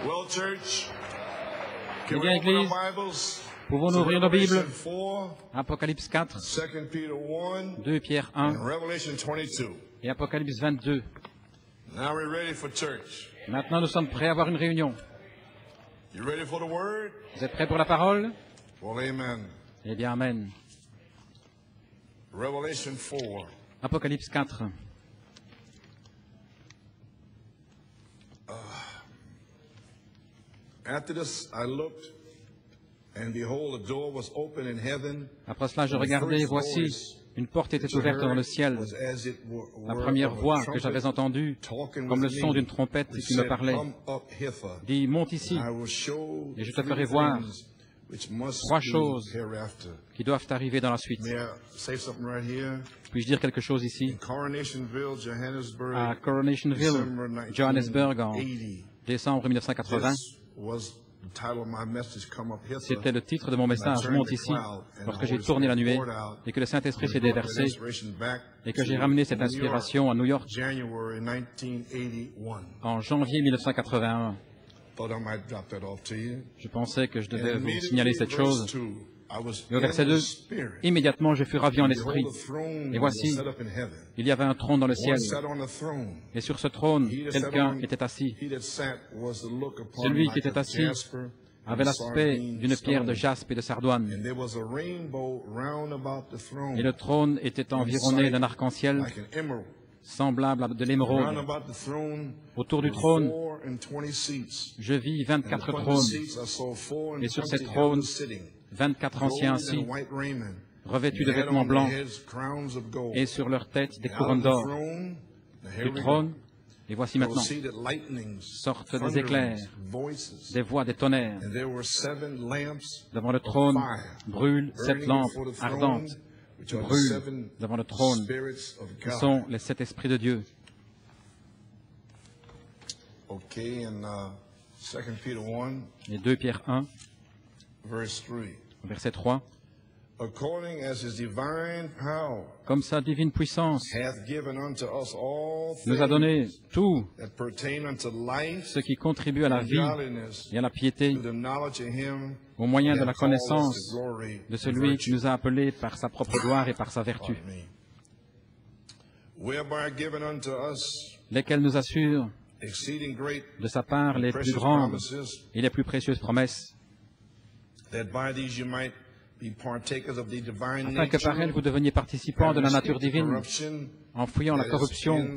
Well, church, Eh can bien, we open Église, our Bibles pouvons-nous to ouvrir nos Bibles? Revelation 4, Apocalypse 4, 2 Peter 1, 2 Pierre and 1 Revelation 22. et Apocalypse 22. Now we're ready for church. Maintenant, nous sommes prêts à avoir une réunion. You ready for the word? Vous êtes prêts pour la parole? Well, amen. Eh bien, Amen. Revelation 4. Apocalypse 4. After this, I looked, and behold, a door was open in heaven. Après cela, je regardais et voici, une porte était ouverte dans le ciel. La première voix que j'avais entendue, comme le son d'une trompette qui me parlait, dit, monte ici, et je te ferai voir trois choses qui doivent arriver dans la suite. Puis-je dire quelque chose ici? À Coronationsville, Johannesburg, en décembre 1980, c'était le titre de mon message, monte ici, lorsque j'ai tourné la nuée et que le Saint-Esprit s'est déversé et que j'ai ramené cette inspiration à New York en janvier 1981. Je pensais que je devais vous signaler cette chose. Et au verset 2, immédiatement je fus ravi en esprit. Et voici, il y avait un trône dans le ciel. Et sur ce trône, quelqu'un était assis. Celui qui était assis avait l'aspect d'une pierre de jaspe et de sardoine. Et le trône était environné d'un arc-en-ciel semblable à de l'émeraude. Autour du trône, je vis 24 trônes. Et sur ces trônes, 24 anciens assis, revêtus de vêtements blancs, et sur leurs têtes des couronnes d'or. Du trône, et voici maintenant, sortent des éclairs, des voix, des tonnerres. Devant le trône brûlent 7 lampes ardentes, brûlent devant le trône, qui sont les 7 esprits de Dieu. Et 2 Pierre 1, verset 3. Comme sa divine puissance nous a donné tout ce qui contribue à la vie et à la piété au moyen de la connaissance de celui qui nous a appelés par sa propre gloire et par sa vertu, lesquels nous assurent de sa part les plus grandes et les plus précieuses promesses, afin que par elle vous deveniez participants de la nature divine, en fuyant la corruption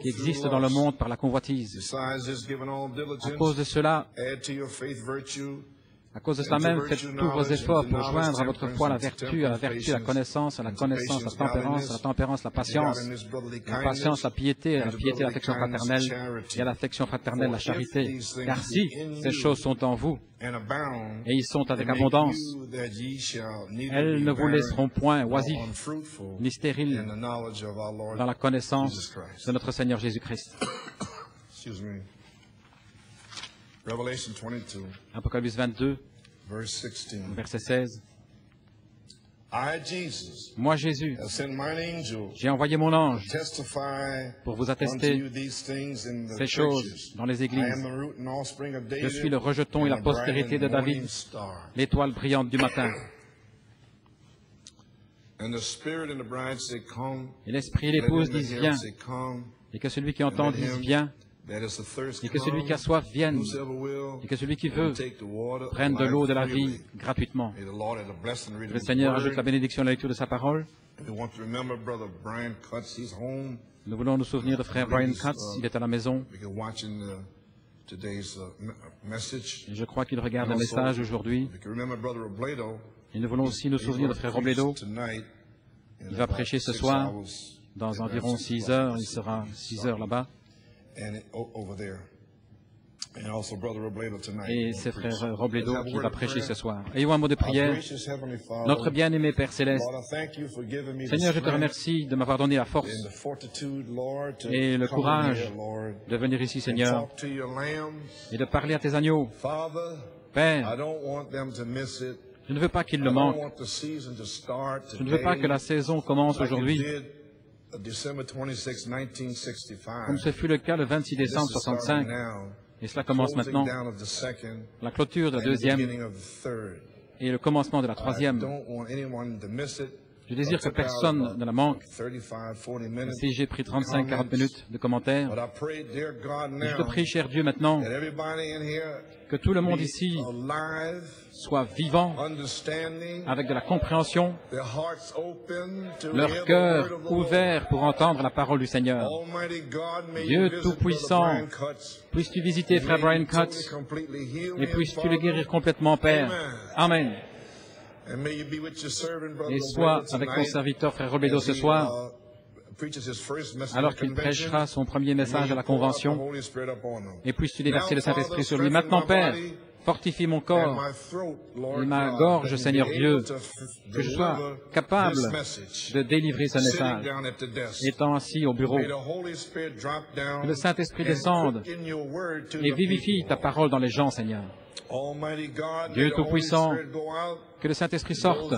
qui existe dans le monde par la convoitise. À cause de cela, même, faites tous vos efforts pour joindre à votre foi la vertu, à la vertu la connaissance, à la connaissance la tempérance la patience, la piété, à la piété l'affection fraternelle, et à l'affection fraternelle la charité. Car si ces choses sont en vous, et ils sont avec abondance, elles ne vous laisseront point oisifs, ni stériles, dans la connaissance de notre Seigneur Jésus-Christ. Apocalypse 22, verset 16. Moi, Jésus, j'ai envoyé mon ange pour vous attester ces choses dans les églises. Je suis le rejeton et la postérité de David, l'étoile brillante du matin. Et l'Esprit et l'épouse disent viens, et que celui qui entend dise viens, et que celui qui a soif vienne, et que celui qui veut prenne de l'eau de la vie gratuitement. Le Seigneur ajoute la bénédiction à la lecture de sa parole. Nous voulons nous souvenir de frère Brian Katz, il est à la maison. Et je crois qu'il regarde le message aujourd'hui. Et nous voulons aussi nous souvenir de frère Robledo. Il va prêcher ce soir, dans environ 6 heures, il sera 6 heures là-bas. Et c'est frère Robledo qui va prêcher ce soir. Ayons un mot de prière. Notre bien-aimé Père Céleste, Seigneur, je te remercie de m'avoir donné la force et le courage de venir ici, Seigneur, et de parler à tes agneaux. Père, je ne veux pas qu'ils le manquent. Je ne veux pas que la saison commence aujourd'hui, comme ce fut le cas le 26 décembre 1965, Et cela commence maintenant. La clôture de la deuxième et le commencement de la troisième. Je désire que personne ne la manque. Si j'ai pris 35-40 minutes de commentaires, je te prie, cher Dieu, maintenant, que tout le monde ici soit vivant, avec de la compréhension, leur cœur ouvert pour entendre la parole du Seigneur. Dieu Tout-Puissant, puisses-tu visiter Frère Brian Cutts et puisses-tu le guérir complètement, Père. Amen. Et sois avec ton serviteur, Frère Robledo, ce soir, alors qu'il prêchera son premier message à la Convention, et puisses-tu déverser le Saint-Esprit sur lui. Maintenant, Père, fortifie mon corps et ma gorge, Seigneur Dieu, que je sois capable de délivrer ce message, étant assis au bureau. Que le Saint-Esprit descende et vivifie ta parole dans les gens, Seigneur. Dieu Tout-Puissant, que le Saint-Esprit sorte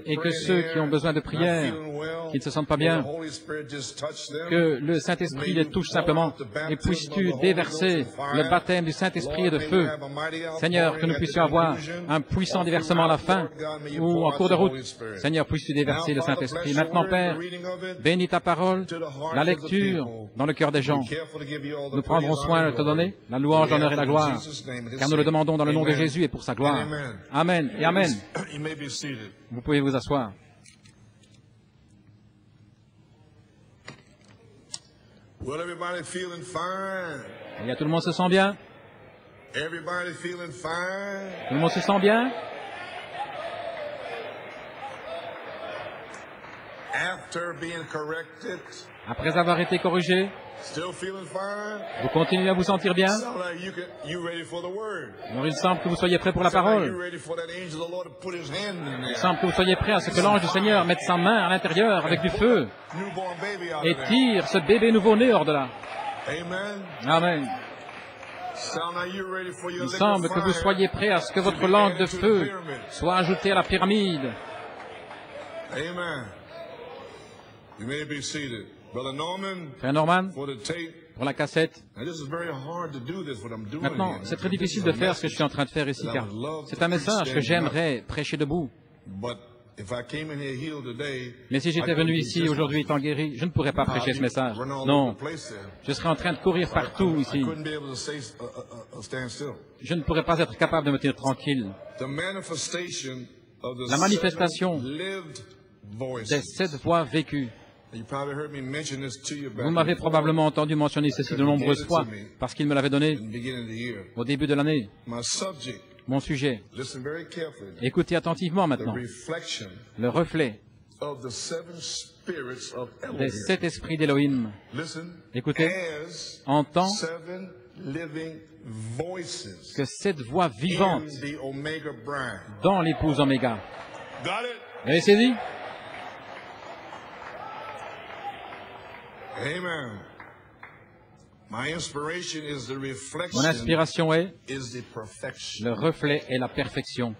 et que ceux qui ont besoin de prière, qui ne se sentent pas bien, que le Saint-Esprit les touche simplement et puisses-tu déverser le baptême du Saint-Esprit et de feu. Seigneur, que nous puissions avoir un puissant déversement à la fin ou en cours de route. Seigneur, puisses-tu déverser le Saint-Esprit. Maintenant, Père, bénis ta parole, la lecture dans le cœur des gens. Nous prendrons soin de te donner la louange, l'honneur et la gloire, car nous le demandons dans le nom de Jésus et pour sa gloire. Amen et Amen. Vous pouvez vous asseoir. Et tout le monde se sent bien? Tout le monde se sent bien? Après avoir été corrigé, vous continuez à vous sentir bien? Alors il semble que vous soyez prêts pour la parole. Il semble que vous soyez prêts à ce que l'ange du Seigneur mette sa main à l'intérieur avec du feu et tire ce bébé nouveau-né hors de là. Amen. Il semble que vous soyez prêts à ce que votre langue de feu soit ajoutée à la pyramide. Frère Norman, pour la cassette. Maintenant, c'est très difficile de faire ce que je suis en train de faire ici, car c'est un message que j'aimerais prêcher debout. Mais si j'étais venu ici aujourd'hui étant guéri, je ne pourrais pas prêcher ce message. Non, je serais en train de courir partout ici. Je ne pourrais pas être capable de me tenir tranquille. La manifestation des 7 voix vécues. Vous m'avez probablement entendu mentionner ceci de nombreuses fois, parce qu'il me l'avait donné au début de l'année. Mon sujet. Écoutez attentivement maintenant. Le reflet des 7 esprits d'Élohim. Écoutez, entend que 7 voix vivantes dans l'épouse Oméga. Vous avez saisi? Mon inspiration est le reflet et la perfection.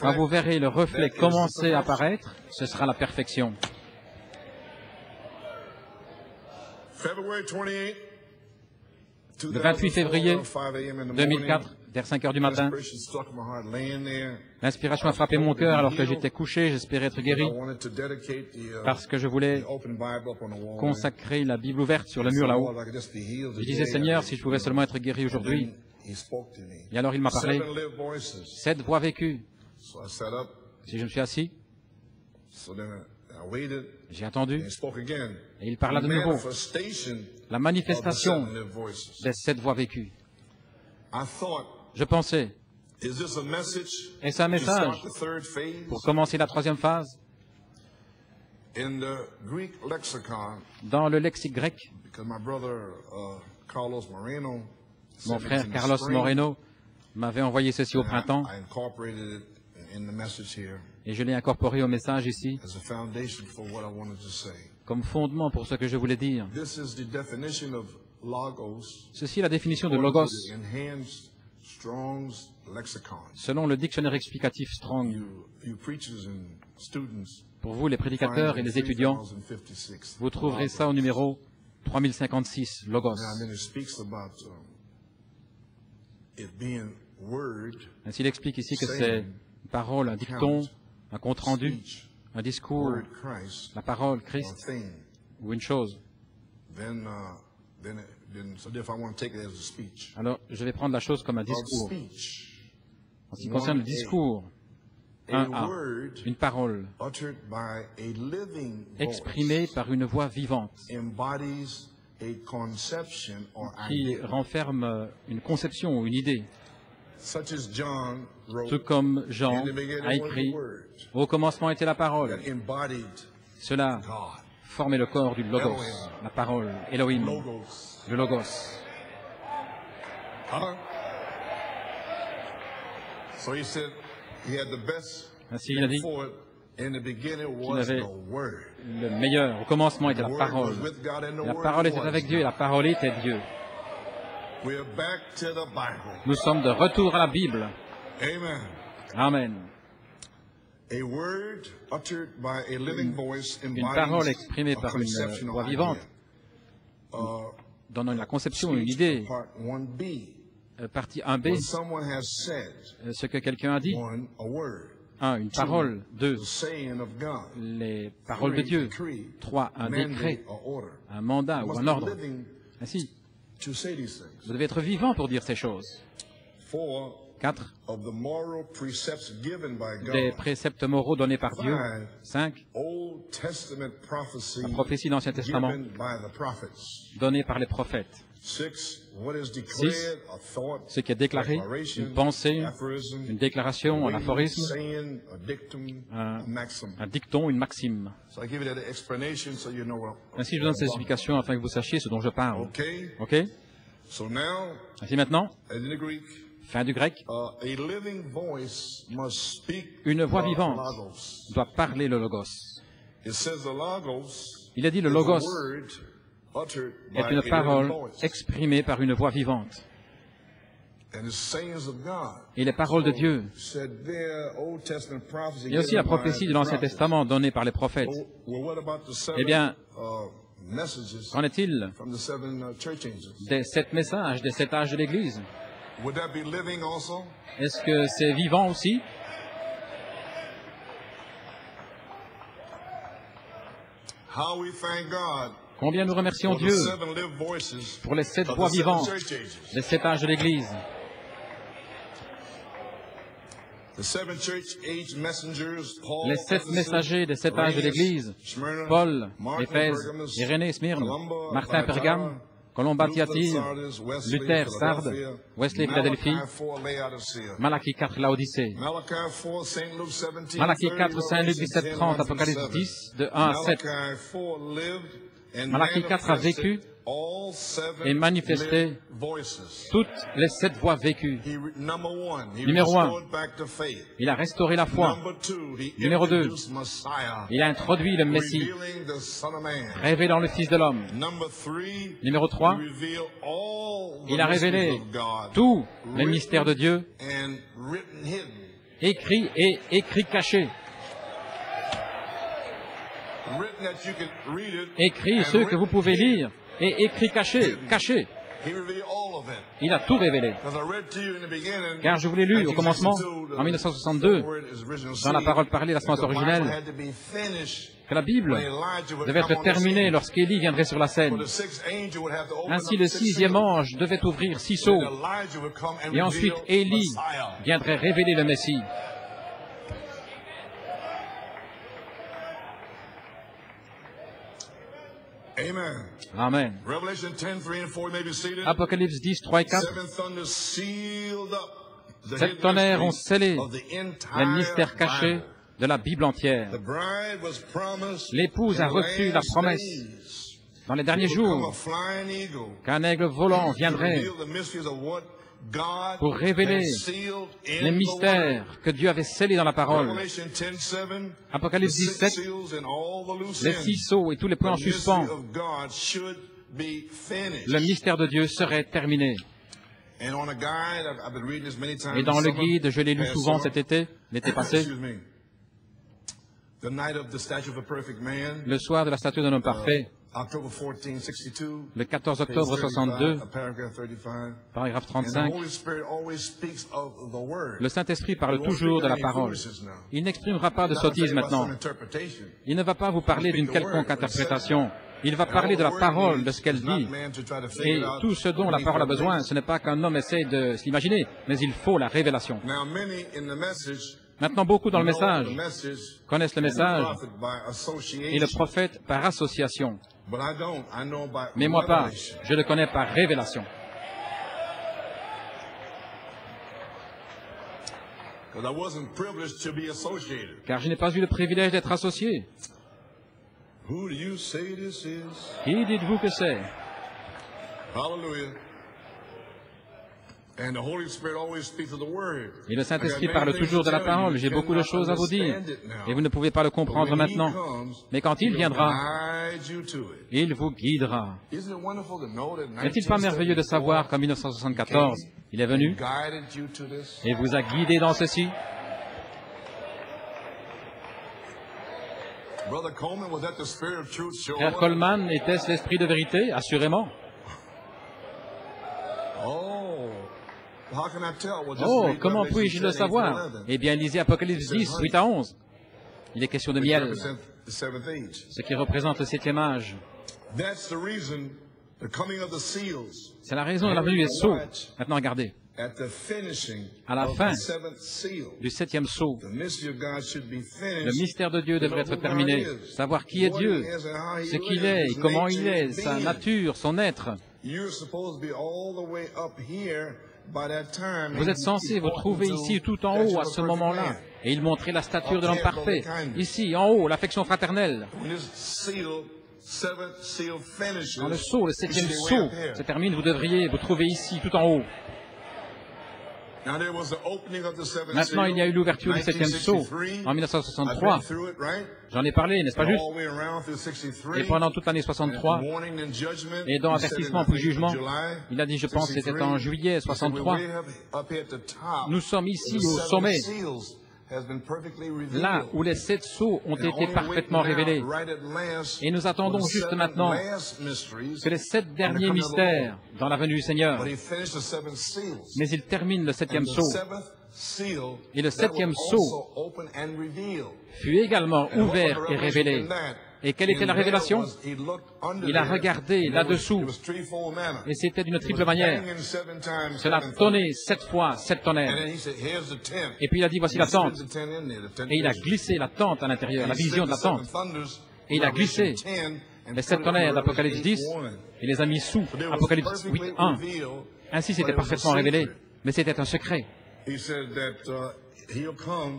Quand vous verrez le reflet commencer à apparaître, ce sera la perfection. Le 28 février 2004, vers 5 heures du matin, l'inspiration a frappé mon cœur alors que j'étais couché, j'espérais être guéri, parce que je voulais consacrer la Bible ouverte sur le mur là-haut. Je disais, Seigneur, si je pouvais seulement être guéri aujourd'hui. Et alors il m'a parlé, 7 voix vécues. Si je me suis assis, j'ai attendu, et il parla de nouveau. La manifestation des 7 voix vécues. Je pensais, est-ce un message pour commencer la 3e phase? Dans le lexique grec, mon frère Carlos Moreno m'avait envoyé ceci au printemps et je l'ai incorporé au message ici comme fondement pour ce que je voulais dire. Ceci est la définition de logos selon le dictionnaire explicatif Strong. Pour vous, les prédicateurs et les étudiants, vous trouverez ça au numéro 3056, Logos. Ainsi, il explique ici que c'est une parole, un dicton, un compte-rendu, un discours, la parole, Christ, ou une chose. Alors, je vais prendre la chose comme un discours. En ce qui concerne le discours, une parole exprimée par une voix vivante qui renferme une conception ou une idée. Tout comme Jean a écrit, « Au commencement était la parole ». Cela formait le corps du Logos, la parole, Elohim, le Logos. Ainsi, il a dit qu'il avait le meilleur. Au commencement était la parole. La parole était avec Dieu et la parole était Dieu. Nous sommes de retour à la Bible. Amen. Une parole exprimée par une voix vivante, donnant la conception, une idée. Partie 1b, ce que quelqu'un a dit. 1. Une parole. 2. Les paroles de Dieu. 3. Un décret, un mandat ou un ordre. Ainsi, vous devez être vivant pour dire ces choses. 4. Des préceptes moraux donnés par Dieu. 5. La prophétie de l'Ancien Testament donnée par les prophètes. 6. Ce qui est déclaré, une pensée, une déclaration, un aphorisme, un dicton, une maxime. Ainsi, je vous donne ces explications afin que vous sachiez ce dont je parle. OK? Ainsi maintenant, fin du grec, une voix vivante doit parler le Logos. Il a dit le Logos est une parole exprimée par une voix vivante. Et les paroles de Dieu. Il y a aussi la prophétie de l'Ancien Testament donnée par les prophètes. Eh bien, qu'en est-il des 7 messages, des 7 âges de l'Église? Est-ce que c'est vivant aussi? Combien nous remercions Dieu pour les 7 voix vivantes, les 7 âges de l'Église. Les 7 messagers des 7 âges de l'Église, Paul, Éphèse, Irénée, Smyrne, Martin, Pergame, Colomba, Thyatire, Luther, Sardes, Wesley, Philadelphie, Malachie 4, Laodicée, Malachie 4, Saint-Luc 17, 30, Apocalypse 10, de 1 à 7. Malachie 4 a vécu et manifesté toutes les 7 voix vécues. Numéro 1, il a restauré la foi. Numéro 2, il a introduit le Messie, révélant le Fils de l'homme. Numéro 3, il a révélé tous les mystères de Dieu, écrits et écrits cachés. Écrits ceux que vous pouvez lire et écrits cachés, cachés. Il a tout révélé. Car je vous l'ai lu au commencement, en 1962, dans la parole parlée, la semence originelle, que la Bible devait être terminée lorsqu'Élie viendrait sur la scène. Ainsi, le 6e ange devait ouvrir 6 seaux, et ensuite Élie viendrait révéler le Messie. Amen. Apocalypse 10, 3 et 4. 7 tonnerres ont scellé les mystères cachés de la Bible entière. L'épouse a reçu la promesse dans les derniers jours qu'un aigle volant viendrait pour révéler les mystères que Dieu avait scellés dans la parole. Apocalypse 17, les 6 sceaux et tous les points en suspens, le mystère de Dieu serait terminé. Et dans le guide, je l'ai lu souvent cet été, l'été passé, le soir de la statue d'un homme parfait, le 14 octobre 62, paragraphe 35, le Saint-Esprit parle toujours de la parole. Il n'exprimera pas de sottise maintenant. Il ne va pas vous parler d'une quelconque interprétation. Il va parler de la parole, de ce qu'elle dit. Et tout ce dont la parole a besoin, ce n'est pas qu'un homme essaie de s'imaginer, mais il faut la révélation. Maintenant, beaucoup dans le message connaissent le message et le prophète par association. Mais moi pas, je le connais par révélation. Car je n'ai pas eu le privilège d'être associé. Qui dites-vous que c'est? Hallelujah. Et le Saint-Esprit parle toujours de la parole. J'ai beaucoup de choses à vous dire. Et vous ne pouvez pas le comprendre maintenant. Mais quand il viendra, il vous guidera. N'est-il pas merveilleux de savoir qu'en 1974, il est venu et vous a guidé dans ceci? Frère Coleman, était-ce l'esprit de vérité? Assurément. Oh, comment puis-je le savoir? Eh bien, lisez Apocalypse 10, 8 à 11. Il est question de miel, ce qui représente le 7e âge. C'est la raison de la venue des sceaux. Maintenant, regardez. À la fin du 7e sceau, le mystère de Dieu devrait être terminé. Savoir qui est Dieu, ce qu'il est, comment il est, sa nature, son être. Vous êtes censé vous trouver ici tout en haut à ce moment-là. Et il montrait la stature de l'homme parfait. Ici, en haut, l'affection fraternelle. Quand le sceau, le 7e sceau, se termine, vous devriez vous trouver ici tout en haut. Maintenant, il y a eu l'ouverture du 7e sceau en 1963. J'en ai parlé, n'est-ce pas juste? Et pendant toute l'année 63, et dans avertissement puis jugement, il a dit, je pense que c'était en juillet 63, nous sommes ici au sommet, là où les 7 sceaux ont été parfaitement révélés. Et nous attendons juste maintenant que les 7 derniers mystères dans la venue du Seigneur. Mais il termine le 7e sceau. Et le 7e sceau fut également ouvert et révélé. Et quelle était la révélation? Il a regardé là-dessous, et c'était d'une triple manière. Cela tonnait 7 fois 7 tonnerres. Et puis il a dit, voici la tente. Et il a glissé la tente à l'intérieur, la vision de la tente. Et il a glissé les 7 tonnerres d'Apocalypse 10, et les a mis sous Apocalypse 8.1. Ainsi c'était parfaitement révélé, mais c'était un secret.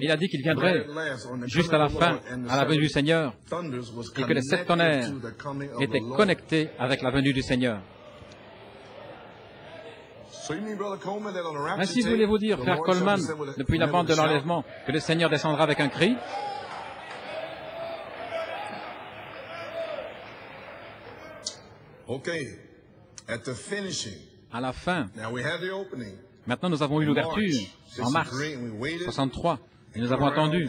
Il a dit qu'il viendrait juste à la fin, à la venue du Seigneur, et que les 7 tonnerres étaient connectés avec la venue du Seigneur. Ainsi voulez-vous dire, frère Coleman, depuis la bande de l'enlèvement, que le Seigneur descendra avec un cri? À la fin. Maintenant, nous avons eu l'ouverture en mars 63 et nous avons attendu.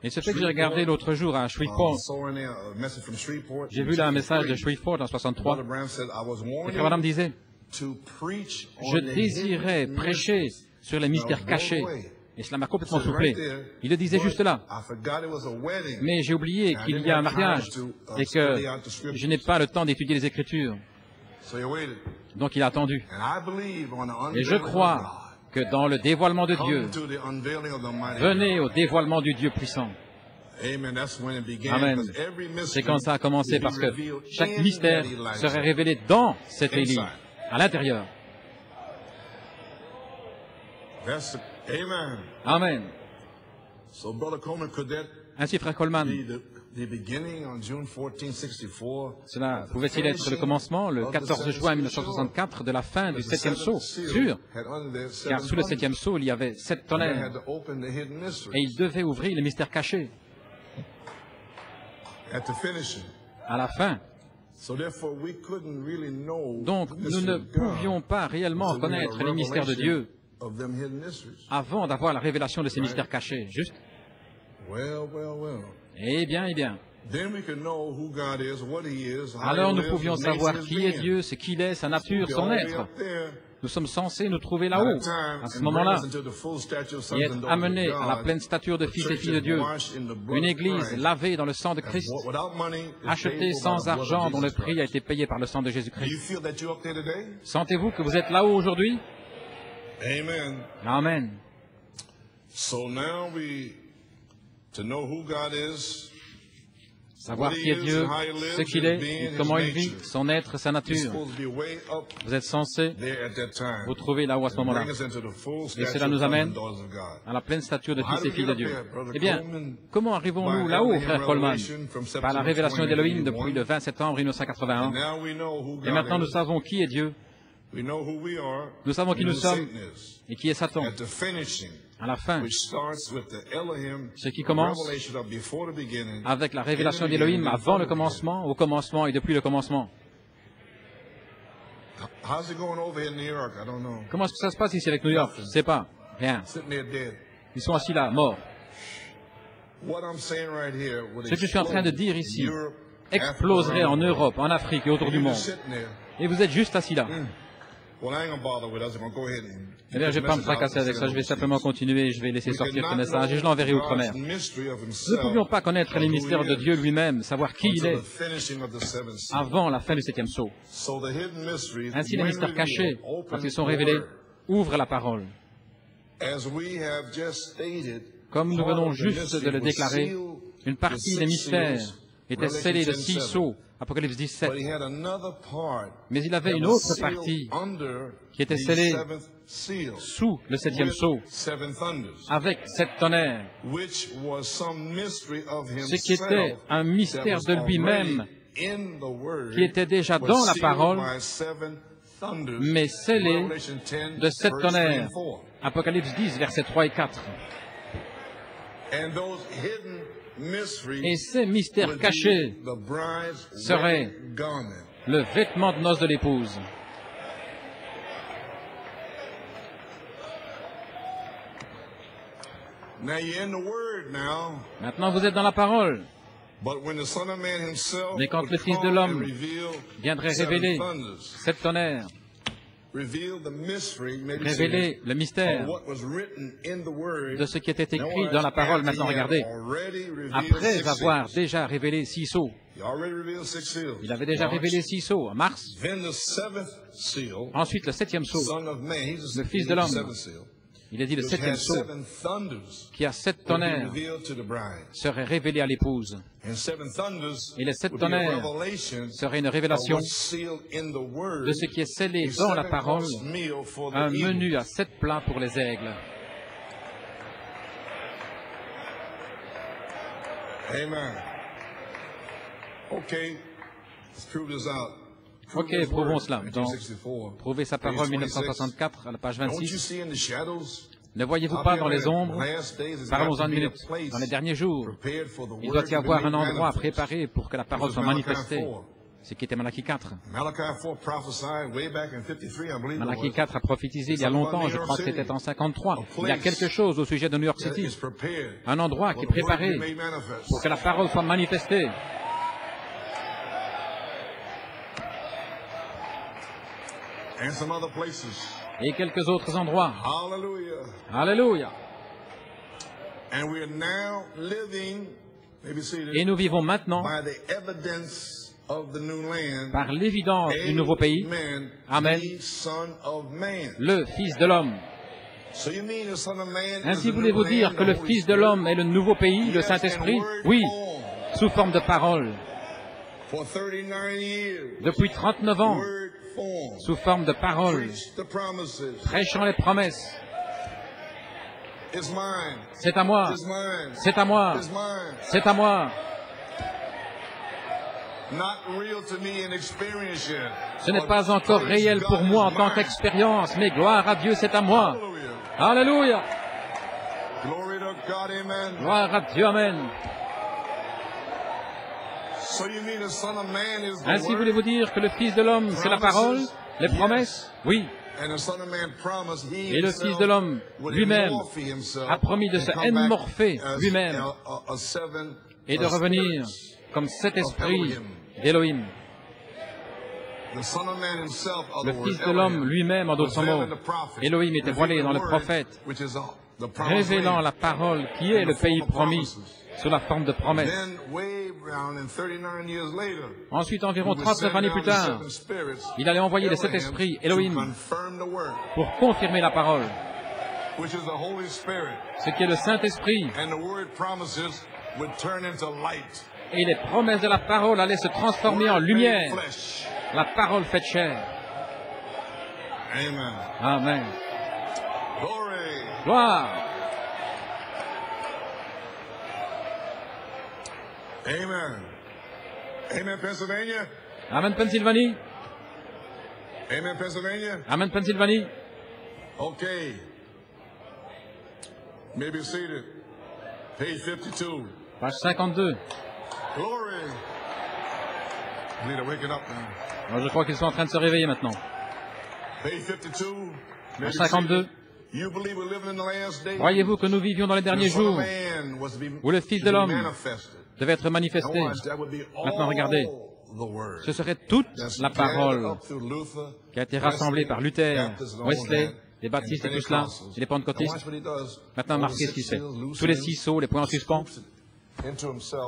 Et ce fait que j'ai regardé l'autre jour à Shreveport, j'ai vu là un message de Shreveport en 63. Et Frère Branham disait, je désirais prêcher sur les mystères cachés. Et cela m'a complètement soufflé. Il le disait juste là. Mais j'ai oublié qu'il y a un mariage et que je n'ai pas le temps d'étudier les Écritures. Donc il a attendu. Et je crois que dans le dévoilement de Dieu, venez au dévoilement du Dieu puissant. Amen. C'est quand ça a commencé, parce que chaque mystère serait révélé dans cet Élie, à l'intérieur. Amen. Ainsi, frère Coleman, cela pouvait-il être le commencement, le 14 juin 1964, de la fin du 7e sceau? Sûr, car sous le 7e sceau, il y avait 7 tonnerres, et il devait ouvrir les mystères cachés. À la fin. Donc, nous ne pouvions pas réellement connaître les mystères de Dieu avant d'avoir la révélation de ces mystères cachés, juste? Eh bien, eh bien. alors nous pouvions savoir qui est Dieu, ce qu'il est, sa nature, son être. Nous sommes censés nous trouver là-haut, à ce moment-là, et être amenés à la pleine stature de fils et filles de Dieu. Une église lavée dans le sang de Christ, achetée sans argent, dont le prix a été payé par le sang de Jésus-Christ. Sentez-vous que vous êtes là-haut aujourd'hui? Amen. Savoir qui est Dieu, ce qu'il est, et comment il vit, son être, sa nature. Vous êtes censés vous trouver là-haut à ce moment-là. Et cela nous amène à la pleine stature de fils et filles de Dieu. Eh bien, comment arrivons-nous là-haut, frère Coleman? Par la révélation d'Élohim depuis le 20 septembre 1981. Et maintenant nous savons qui est Dieu. Nous savons qui nous sommes et qui est Satan. À la fin, ce qui commence avec la révélation d'Élohim avant le commencement, au commencement et depuis le commencement. Comment est-ce que ça se passe ici avec New York? Je ne sais pas. Rien. Ils sont assis là, morts. Ce que je suis en train de dire ici exploserait en Europe, en Afrique et autour du monde. Et vous êtes juste assis là. Eh bien, je ne vais pas me fracasser avec ça, je vais simplement continuer, je vais laisser sortir ce message et je l'enverrai outre-mer. Nous ne pouvions pas connaître les mystères de Dieu lui-même, savoir qui il est, avant la fin du 7e sceau. Ainsi, les mystères cachés, quand ils sont révélés, ouvrent la parole. Comme nous venons juste de le déclarer, une partie des mystères était scellée de 6 sceaux, Apocalypse 17. Mais il avait une autre partie qui était scellée sous le 7e sceau, avec 7 tonnerres, ce qui était un mystère de lui-même, qui était déjà dans la parole, mais scellé de 7 tonnerres. Apocalypse 10, versets 3 et 4. Et ces mystères cachés seraient le vêtement de noces de l'épouse. Maintenant, vous êtes dans la parole. Mais quand le Fils de l'homme viendrait révéler 7 tonnerres, révéler le mystère de ce qui était écrit dans la parole. Maintenant, regardez, après avoir déjà révélé 6 sceaux, il avait déjà révélé 6 sceaux en mars. Ensuite, le 7e sceau, le Fils de l'homme, il a dit le 7e sceau, qui a 7 tonnerres, serait révélé à l'épouse. Et les 7 tonnerres seraient une révélation de ce qui est scellé dans la parole, un menu à 7 plats pour les aigles. Amen. Ok, prouvons cela. Dans Prouver sa parole 1964, à la page 26. Ne voyez-vous pas dans les ombres? Parlons-en une minute. Dans les derniers jours, il doit y avoir un endroit préparé pour que la parole soit manifestée. Ce qui était Malachie 4. Malachie 4 a prophétisé il y a longtemps, je crois que c'était en 53. Il y a quelque chose au sujet de New York City. Un endroit qui est préparé pour que la parole soit manifestée. Et quelques autres endroits. Alléluia. Et nous vivons maintenant par l'évidence du nouveau pays. Amen. Le Fils de l'homme. Ainsi voulez-vous dire que le Fils de l'homme est le nouveau pays, le Saint-Esprit? Oui, sous forme de parole. Depuis 39 ans, sous forme de parole, prêchant les promesses. C'est à moi, c'est à moi, c'est à moi. Ce n'est pas encore réel pour moi en tant qu'expérience, mais gloire à Dieu, c'est à moi. Alléluia. Gloire à Dieu, amen. Ainsi voulez-vous dire que le Fils de l'homme, c'est la parole, les promesses? Oui. Et le Fils de l'homme lui-même a promis de se émorpher lui-même et de revenir comme cet esprit d'Élohim. Le Fils de l'homme lui-même, en d'autres mots, Élohim était voilé dans le prophète, révélant la parole qui est le pays promis sous la forme de promesses. Ensuite, environ 39 années plus tard, il allait envoyer les 7 esprits Élohim pour confirmer la parole, ce qui est le Saint-Esprit. Et les promesses de la parole allaient se transformer en lumière. La parole faite chair. Amen. Gloire. Amen. Amen, Pennsylvania. Amen, Pennsylvanie. Amen, Pennsylvania. Amen, Pennsylvanie. Okay. Maybe seated. Page 52. Page 52. Glory. They're waking up now. Alors, je crois qu'ils sont en train de se réveiller maintenant. Page 52. Page 52. Croyez-vous que nous vivions dans les derniers jours où le Fils de l'homme devait être manifesté? Maintenant, regardez. Ce serait toute la parole qui a été rassemblée par Luther, Wesley, les baptistes et tout cela, et les pentecôtistes. Maintenant, remarquez ce qu'il fait. Tous les 6 sceaux, les points en suspens,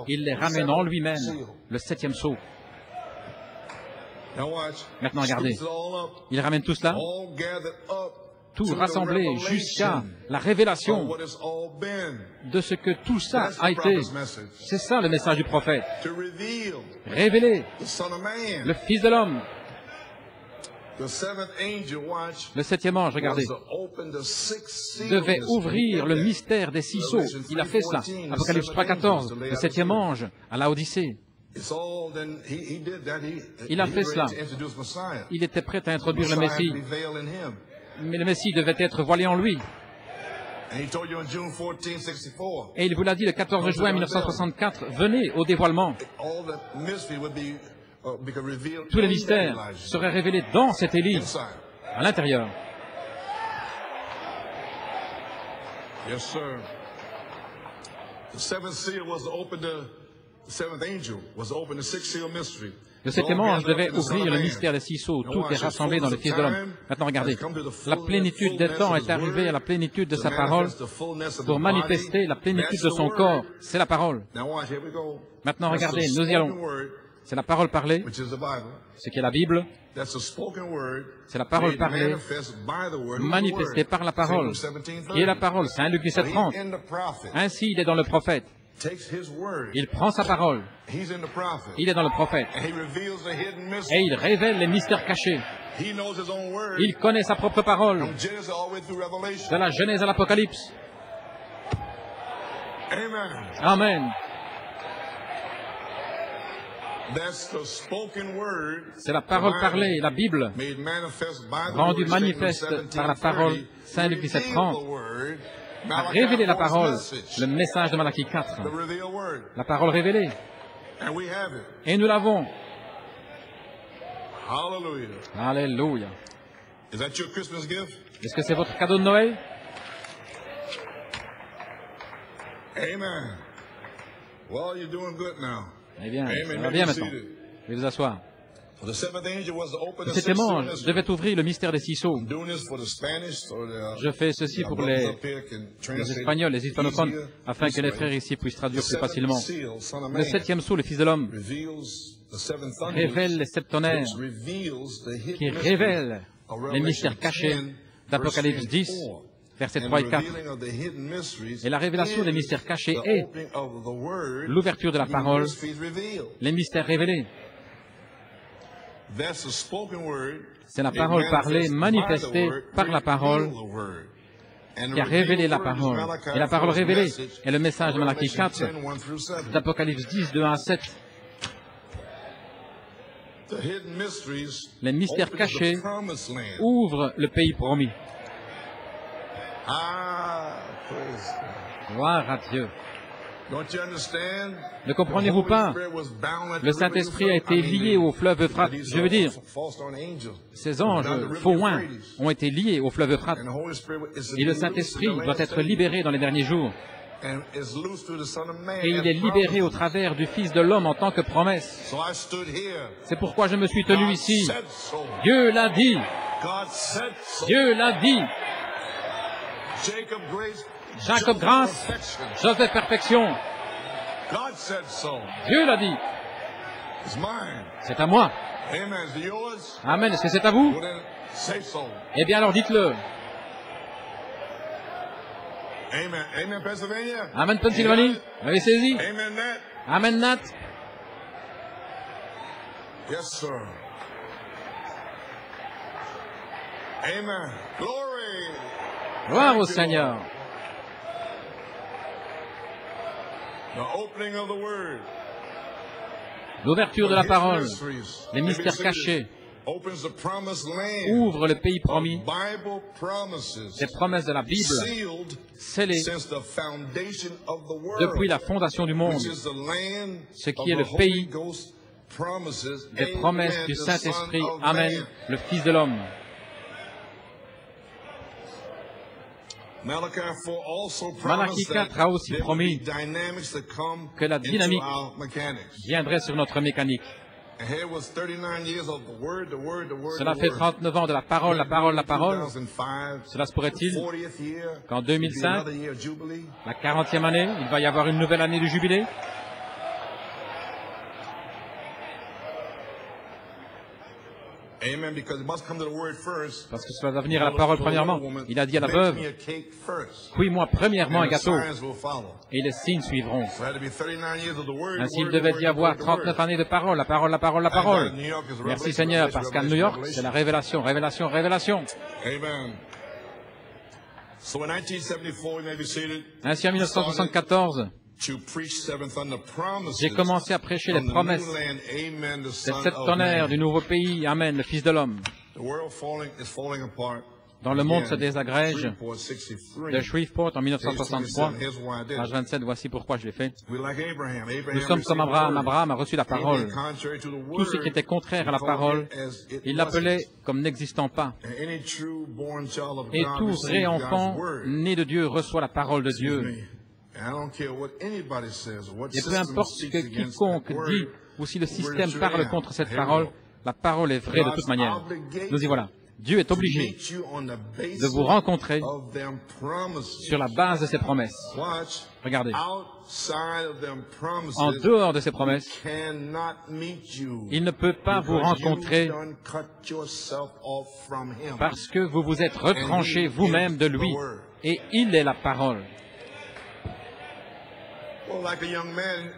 il les ramène en lui-même, le 7e sceau. Maintenant, regardez. Il ramène tout cela, tout rassemblé jusqu'à la révélation de ce que tout ça a été. C'est ça le message du prophète. Révéler le Fils de l'homme. Le 7e ange, regardez, devait ouvrir le mystère des 6 sceaux. Il a fait cela. Apocalypse 3,14, le 7e ange à la Odyssée. Il a fait cela. Il était prêt à introduire le Messie. Mais le Messie devait être voilé en lui. Et il vous l'a dit le 14 juin 1964, venez au dévoilement. Tous les mystères seraient révélés dans cet Élie, à l'intérieur. Yes, sir. The seventh seal was to open the seventh angel was to open the sixth seal mystery. Le 7e ange devait ouvrir le mystère des 6 sceaux. Tout est rassemblé dans le Fils de l'homme. Maintenant, regardez. La plénitude des temps est arrivée à la plénitude de sa parole pour manifester la plénitude de son corps. C'est la parole. Maintenant, regardez, nous y allons. C'est la parole parlée, ce qui est la Bible. C'est la parole parlée, manifestée par la parole, qui est la parole. C'est 1 Luc 17:30. Ainsi, il est dans le prophète. Il prend sa parole. Il est dans le prophète. Et il révèle les mystères cachés. Il connaît sa propre parole. De la Genèse à l'Apocalypse. Amen. C'est la parole parlée, la Bible, rendue manifeste par la parole, 5 Luc 17:30, a révélé la parole, le message de Malachie 4, la parole révélée. Et nous l'avons. Alléluia. Est-ce que c'est votre cadeau de Noël? Amen. Well, you're doing good now. Eh bien, ça va bien maintenant. Veuillez vous asseoir. Le 7e ange devait ouvrir le mystère des 6 sceaux. Je fais ceci pour les Espagnols, les hispanophones, afin que les frères ici puissent traduire plus facilement. Le 7e sceau, le Fils de l'homme, révèle les septonnaires, qui révèlent les mystères cachés d'Apocalypse 10, versets 3 et 4. Et la révélation des mystères cachés est l'ouverture de la parole, les mystères révélés. C'est la parole parlée, manifestée par la parole, qui a révélé la parole. Et la parole révélée est le message de Malachie 4, d'Apocalypse 10, de 1 à 7. Les mystères cachés ouvrent le pays promis. Gloire à Dieu. Ne comprenez-vous pas? Le Saint-Esprit a été lié au fleuve Euphrate. Je veux dire, ces anges faux oints ont été liés au fleuve Euphrate. Et le Saint-Esprit doit être libéré dans les derniers jours. et il est libéré au travers du Fils de l'homme en tant que promesse. C'est pourquoi je me suis tenu ici. Dieu l'a dit. Dieu l'a dit. Jacob grâce, Joseph perfection. Dieu l'a dit. C'est à moi. Amen. Est-ce que c'est à vous? Eh bien alors dites-le. Amen, Pennsylvania. Amen, Pennsylvanie. Vous l'avez saisi? Amen, Nat. Amen, Nat. Yes, sir. Amen. Glory. Gloire au Seigneur. The opening of the word. L'ouverture de la parole, les mystères cachés, ouvre le pays promis, les promesses de la Bible, scellées depuis la fondation du monde, ce qui est le pays des promesses du Saint-Esprit. Amen, le Fils de l'homme. Malachie 4 a aussi promis que la dynamique viendrait sur notre mécanique. Cela fait 39 ans de la parole, la parole, la parole. Cela se pourrait-il qu'en 2005, la 40e année, il va y avoir une nouvelle année de jubilé? Parce que cela doit venir à la parole premièrement. Il a dit à la veuve, cuis-moi premièrement un gâteau, et les signes suivront. Ainsi, il devait y avoir 39 années de parole, la parole, la parole, la parole. Merci Seigneur, parce qu'à New York, c'est la révélation, révélation, révélation. Ainsi, en 1974, j'ai commencé à prêcher les promesses des 7 tonnerres du nouveau pays. Amen, le Fils de l'homme. Dans le monde se désagrège. De Shreveport en 1963, page 27, voici pourquoi je l'ai fait. Nous sommes comme Abraham. Abraham a reçu la parole. Tout ce qui était contraire à la parole, il l'appelait comme n'existant pas. Et tout vrai enfant né de Dieu reçoit la parole de Dieu. Et peu importe ce que quiconque dit, ou si le système parle contre cette parole, la parole est vraie de toute manière. Nous y voilà. Dieu est obligé de vous rencontrer sur la base de ses promesses. Regardez. En dehors de ses promesses, il ne peut pas vous rencontrer parce que vous vous êtes retranché vous-même de lui. Et il est la parole.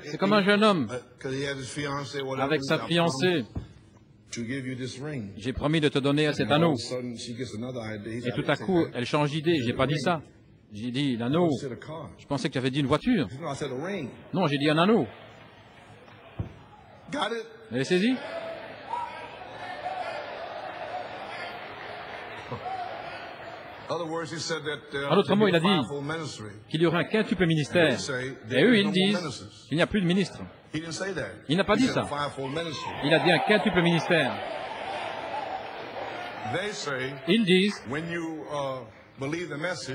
C'est comme un jeune homme avec sa fiancée. J'ai promis de te donner cet anneau. Et tout à coup, elle change d'idée. J'ai pas dit ça. J'ai dit l'anneau. Je pensais que tu avais dit une voiture. Non, j'ai dit un anneau. Vous l'avez saisi? En d'autres mots, il a dit qu'il y aurait un quintuple ministère. Et eux, ils disent qu'il n'y a plus de ministre. Il n'a pas dit ça. Il a dit un quintuple ministère. Ils disent,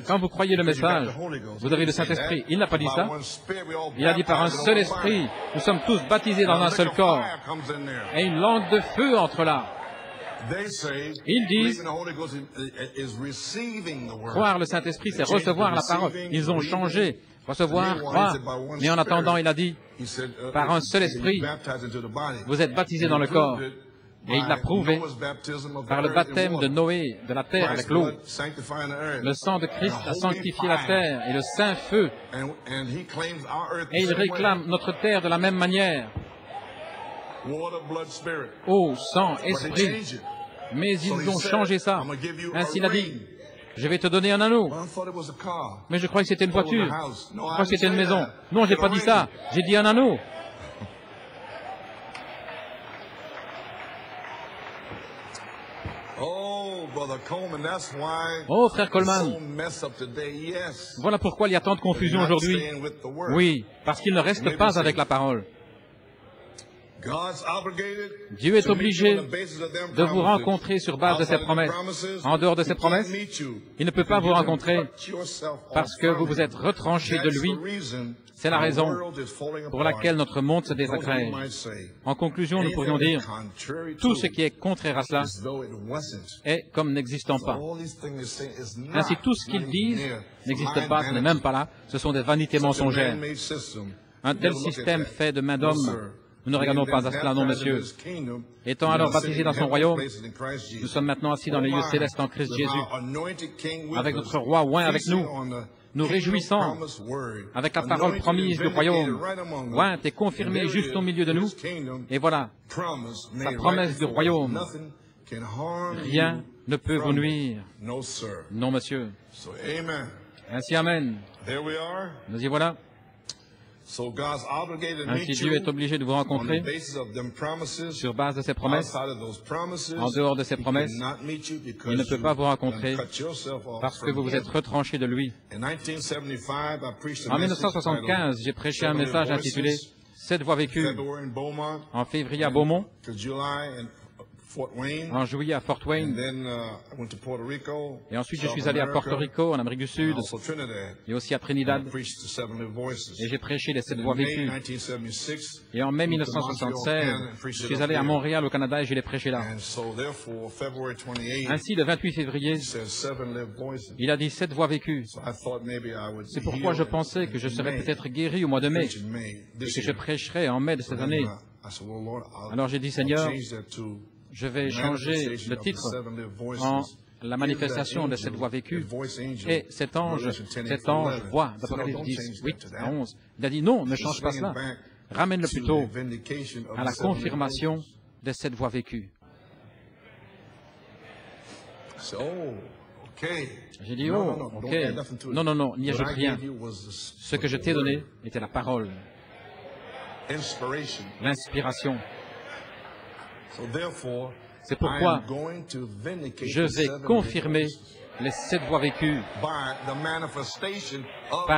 quand vous croyez le message, vous avez le Saint-Esprit. Il n'a pas dit ça. Il a dit par un seul esprit, nous sommes tous baptisés dans un seul corps. Et une langue de feu entre là. Ils disent, croire le Saint-Esprit, c'est recevoir la parole. Ils ont changé, recevoir, croire. Mais en attendant, il a dit, par un seul esprit, vous êtes baptisés dans le corps. Et il l'a prouvé par le baptême de Noé, de la terre avec l'eau. Le sang de Christ a sanctifié la terre et le Saint-Feu. Et il réclame notre terre de la même manière. Eau, sang, esprit. Mais ils ont changé ça. Ainsi il a dit, je vais te donner un anneau. Mais je croyais que c'était une voiture. Je croyais que c'était une maison. Non, j'ai pas dit ça. J'ai dit un anneau. Oh, frère Coleman, voilà pourquoi il y a tant de confusion aujourd'hui. Oui, parce qu'il ne reste pas avec la parole. Dieu est obligé de vous rencontrer sur base de ses promesses. En dehors de ses promesses, il ne peut pas vous rencontrer parce que vous vous êtes retranché de lui. C'est la raison pour laquelle notre monde se désagrège. En conclusion, nous pourrions dire, tout ce qui est contraire à cela est comme n'existant pas. Ainsi, tout ce qu'ils disent n'existe pas, ce n'est même pas là, ce sont des vanités mensongères. Un tel système fait de main d'homme, nous ne regardons pas à cela, non, monsieur. Étant alors baptisés dans son royaume, nous sommes maintenant assis dans les lieux célestes en Christ Jésus, avec notre roi oint avec nous, nous réjouissons avec la parole promise du royaume, ointe et confirmée juste au milieu de nous, et voilà, sa promesse du royaume. Rien ne peut vous nuire. Non, monsieur. Ainsi, amen. Nous y voilà. Ainsi, Dieu est obligé de vous rencontrer sur base de ses promesses. En dehors de ses promesses, il ne peut pas vous rencontrer parce que vous vous êtes retranché de lui. En 1975, j'ai prêché un message intitulé « 7 voies vécues » en février à Beaumont, en juillet à Fort Wayne, et ensuite je suis allé à Porto Rico, en Amérique du Sud, et aussi à Trinidad, et j'ai prêché les 7 voies vécues. Et en mai 1976, je suis allé à Montréal, au Canada, et je l'ai prêché là. Ainsi, le 28 février, il a dit 7 voies vécues. C'est pourquoi je pensais que je serais peut-être guéri au mois de mai, et que je prêcherais en mai de cette année. Alors j'ai dit, Seigneur, je vais changer le titre en la manifestation de cette voie vécue. Et cet ange voit, d'Apocalypse 10, 8 à 11. Il a dit, non, ne change pas cela. Ramène-le plutôt à la confirmation de cette voie vécue. J'ai dit, oh, ok. Non, non, non, n'y ajoute rien. Ce que je t'ai donné était la parole, l'inspiration. C'est pourquoi je vais confirmer les 7 voies vécues par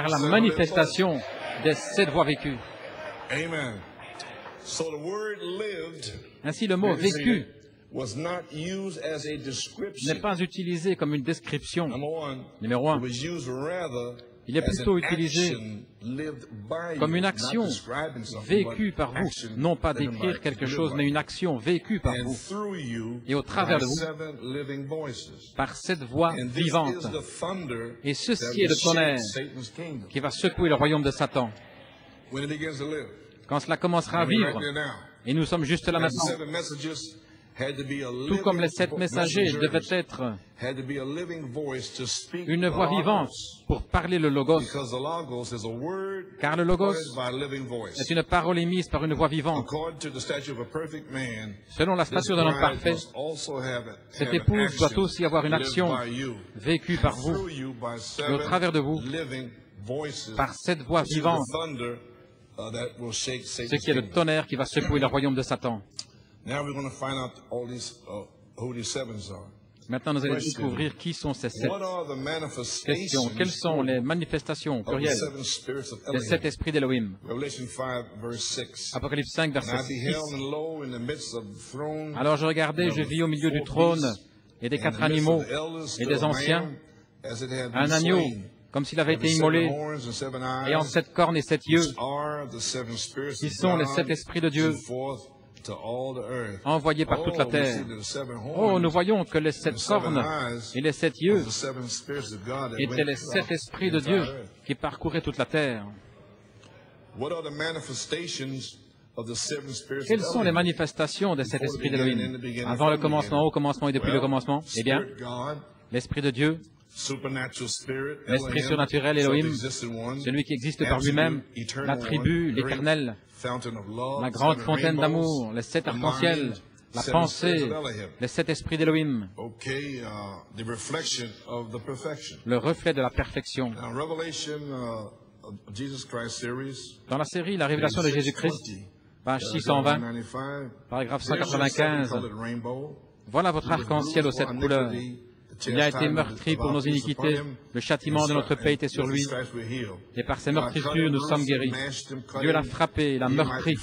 la manifestation des 7 voies vécues. Ainsi, le mot « vécu » n'est pas utilisé comme une description. Numéro 1. Il est plutôt utilisé comme une action vécue par vous. Non pas d'écrire quelque chose, mais une action vécue par vous. Et au travers de vous, par cette voix vivante. Et ceci est le tonnerre qui va secouer le royaume de Satan. Quand cela commencera à vivre, et nous sommes juste là maintenant, tout comme les 7 messagers devaient être une voix vivante pour parler le Logos, car le Logos est une parole émise par une voix vivante. Selon la stature d'un homme parfait, cette épouse doit aussi avoir une action vécue par vous, et au travers de vous, par cette voix vivante, ce qui est le tonnerre qui va secouer le royaume de Satan. Maintenant, nous allons découvrir qui sont ces 7. Question. Quelles sont les manifestations plurielles des 7 esprits d'Élohim? Apocalypse 5, verset 6. Alors je regardais, je vis au milieu du trône et des 4 animaux et des anciens, un agneau comme s'il avait été immolé, ayant 7 cornes et 7 yeux, qui sont les 7 esprits de Dieu, envoyés par toute la terre. Oh, nous voyons que les 7 cornes et les 7 yeux étaient les 7 esprits de Dieu qui parcouraient toute la terre. Quelles sont les manifestations de cet esprit d'Élohim? Avant le commencement, au commencement et depuis le commencement? Eh bien, l'esprit de Dieu, l'esprit surnaturel Elohim, celui qui existe par lui-même, l'attribut, l'éternel, la grande fontaine d'amour, les 7 arcs-en-ciel, la pensée, les 7 esprits d'Elohim, le reflet de la perfection. Dans la série La Révélation de Jésus-Christ, page 620, paragraphe 195, voilà votre arc-en-ciel aux 7 couleurs. Il a été meurtri pour nos iniquités. Le châtiment de notre paix était sur lui. Et par ses meurtrissures, nous sommes guéris. Dieu l'a frappé, l'a meurtri,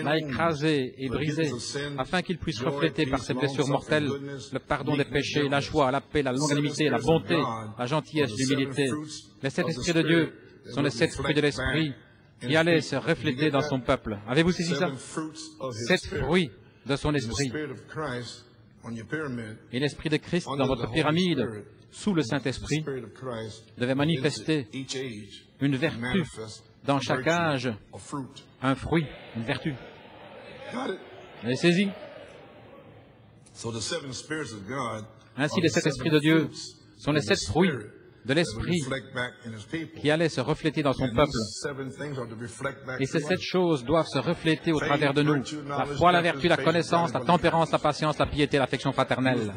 l'a écrasé et brisé, afin qu'il puisse refléter par ses blessures mortelles le pardon des péchés, la joie, la paix, la longanimité, la bonté, la gentillesse, l'humilité. Les 7 esprits de Dieu sont les 7 fruits de l'esprit qui allaient se refléter dans son peuple. Avez-vous saisi ça? 7 fruits de son esprit. Et l'esprit de Christ dans votre pyramide, sous le Saint-Esprit, devait manifester une vertu dans chaque âge, un fruit, une vertu. Vous avez saisi? Ainsi, les 7 esprits de Dieu sont les 7 fruits de l'Esprit qui allaient se refléter dans son peuple. Et ces 7 choses doivent se refléter au travers de nous. La foi, la vertu, la connaissance, la tempérance, la patience, la piété, l'affection fraternelle.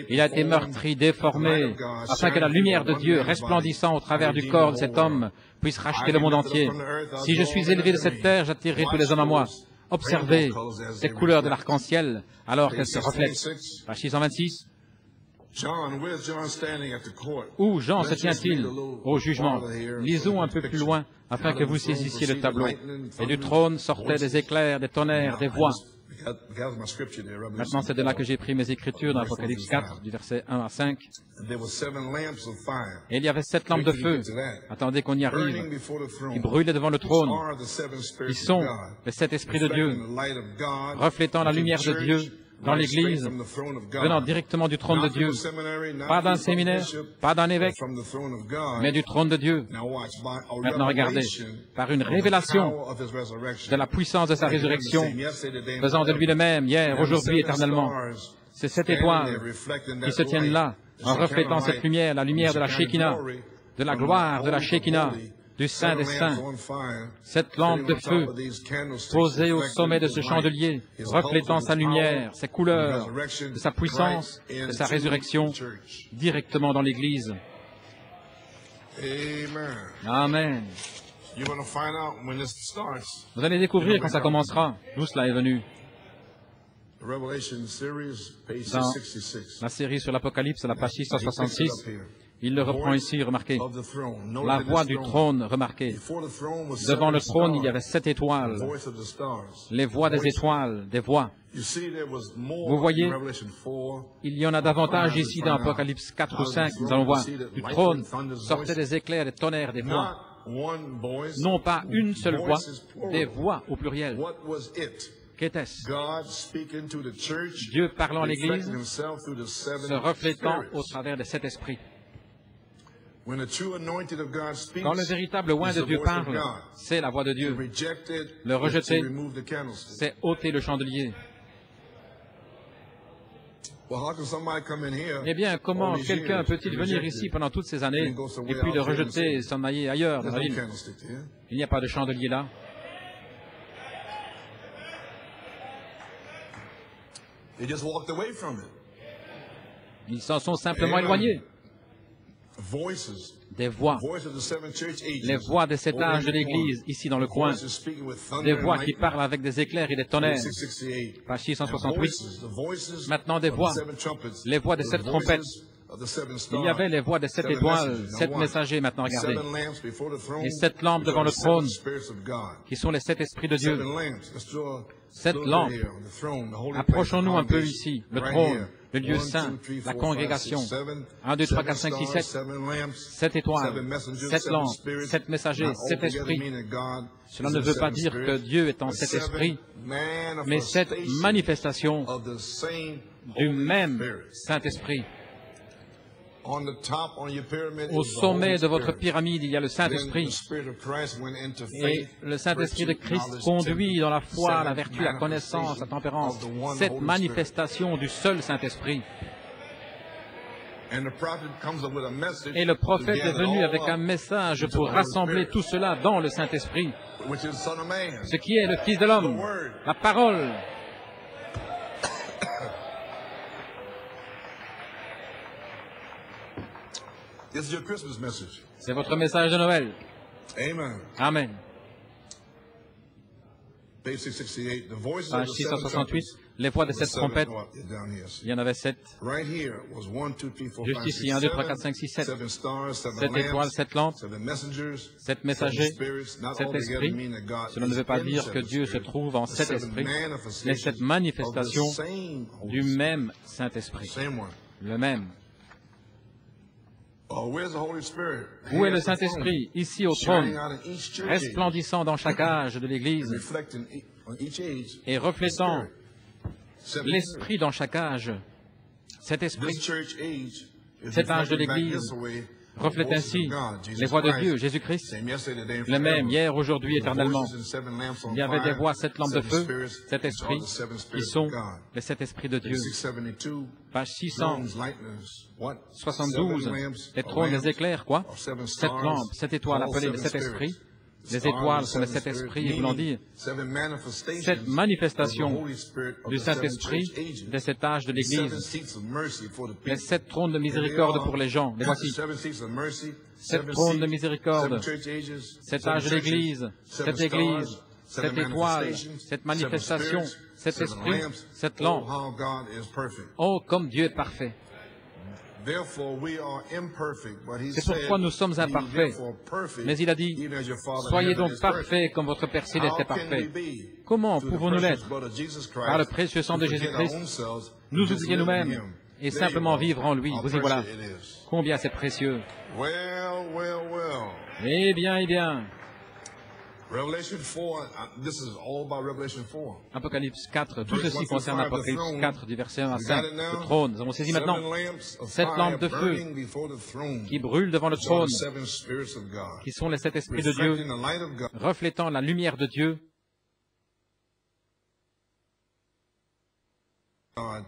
Il a été meurtri, déformé, afin que la lumière de Dieu, resplendissant au travers du corps de cet homme, puisse racheter le monde entier. Si je suis élevé de cette terre, j'attirerai tous les hommes à moi. Observez ces couleurs de l'arc-en-ciel alors qu'elles se reflètent. Page 626. Où Jean se tient-il au jugement? Lisons un peu plus loin, afin que vous saisissiez le tableau. Et du trône sortaient des éclairs, des tonnerres, des voix. Maintenant, c'est de là que j'ai pris mes écritures dans Apocalypse 4, du verset 1 à 5. Et il y avait 7 lampes de feu. Attendez qu'on y arrive. Qui brûlaient devant le trône. Ils sont les 7 esprits de Dieu, reflétant la lumière de Dieu dans l'Église, venant directement du trône de Dieu, pas d'un séminaire, pas d'un évêque, mais du trône de Dieu. Maintenant, regardez, par une révélation de la puissance de sa résurrection, faisant de lui le même, hier, aujourd'hui, éternellement, c'est 7 étoiles qui se tiennent là, en reflétant cette lumière, la lumière de la Shekinah, de la gloire de la Shekinah, du Saint des Saints, 7 lampes de feu posées au sommet de ce chandelier, reflétant sa lumière, ses couleurs, de sa puissance, de sa résurrection, directement dans l'Église. Amen. Vous allez découvrir quand ça commencera, d'où cela est venu. Dans la série sur l'Apocalypse, à la page 666, il le reprend ici, remarquez. La voix du trône, remarquez. Devant le trône, il y avait 7 étoiles. Les voix des étoiles, des voix. Vous voyez, il y en a davantage ici dans Apocalypse 4 ou 5. Nous allons voir. Du trône sortaient des éclairs, des tonnerres, des voix. Non pas une seule voix, des voix au pluriel. Qu'était-ce? Dieu parlant à l'Église, se reflétant au travers de 7 esprits. Quand le véritable oint de Dieu parle, c'est la voix de Dieu. Le rejeter, c'est ôter le chandelier. Eh bien, comment quelqu'un peut-il venir ici pendant toutes ces années et puis le rejeter et s'en aller ailleurs dans la ville? Il n'y a pas de chandelier là. Ils s'en sont simplement éloignés. Des voix, les voix de cet âge de l'Église, ici dans le coin, des voix qui parlent avec des éclairs et des tonnerres. Page 668. Maintenant des voix, les voix de 7 trompettes. Il y avait les voix de 7 étoiles, 7 messagers, maintenant regardez. Et 7 lampes devant le trône, qui sont les 7 esprits de Dieu. 7 lampes. Approchons-nous un peu ici, le trône, le lieu saint, la congrégation. 1, 2, 3, 4, 5, 6, 7. 7 étoiles, 7 lampes, 7 messagers, 7 esprits. Cela ne veut pas dire que Dieu est en 7 esprits, mais 7 manifestations du même Saint-Esprit. Au sommet de votre pyramide, il y a le Saint-Esprit. Et le Saint-Esprit de Christ conduit dans la foi, la vertu, la connaissance, la tempérance, cette manifestation du seul Saint-Esprit. Et le prophète est venu avec un message pour rassembler tout cela dans le Saint-Esprit, ce qui est le Fils de l'homme, la parole. C'est votre message de Noël. Amen. Page 668. les voix de cette trompette, il y en avait 7. Juste ici, 1, 2, 3, 4, 5, 6, 7. 7 étoiles, 7 lampes, 7 messagers, 7 esprits. Cela ne veut pas dire que Dieu se trouve en 7 esprits, mais cette manifestation du même Saint-Esprit. Le même. Où est le Saint-Esprit? Ici au trône, resplendissant dans chaque âge de l'Église et reflétant l'Esprit dans chaque âge. Cet Esprit, cet âge de l'Église, reflète ainsi les voix de Dieu, Jésus-Christ, le même hier, aujourd'hui, éternellement. Il y avait des voix, 7 lampes de feu, 7 esprits, qui sont les 7 esprits de Dieu. Page 672, les trônes, les éclairs, quoi? 7 lampes, 7 étoiles appelées les 7 esprits. Les étoiles sont les 7 esprits, voulant dire 7 manifestations du Saint-Esprit de cet âge de l'Église. Les 7 trônes de miséricorde pour les gens, les voici. 7 trônes de miséricorde, cet âge de l'Église, cette Église, cette étoile, cette manifestation, cet esprit, cette lampe. Oh, comme Dieu est parfait! C'est pourquoi nous sommes imparfaits. Mais il a dit, soyez donc parfaits comme votre Père Céleste est parfait. Comment pouvons-nous l'être? Par le précieux sang de Jésus-Christ, nous oublier nous-mêmes et simplement vivre en lui. Vous y voilà. Combien c'est précieux. Eh bien, eh bien. Apocalypse 4, tout ceci concerne Apocalypse 4 du verset 1 à 5, le trône. Nous avons saisi maintenant 7 lampes de feu qui brûlent devant le trône, qui sont les 7 esprits de Dieu, reflétant la lumière de Dieu. Dans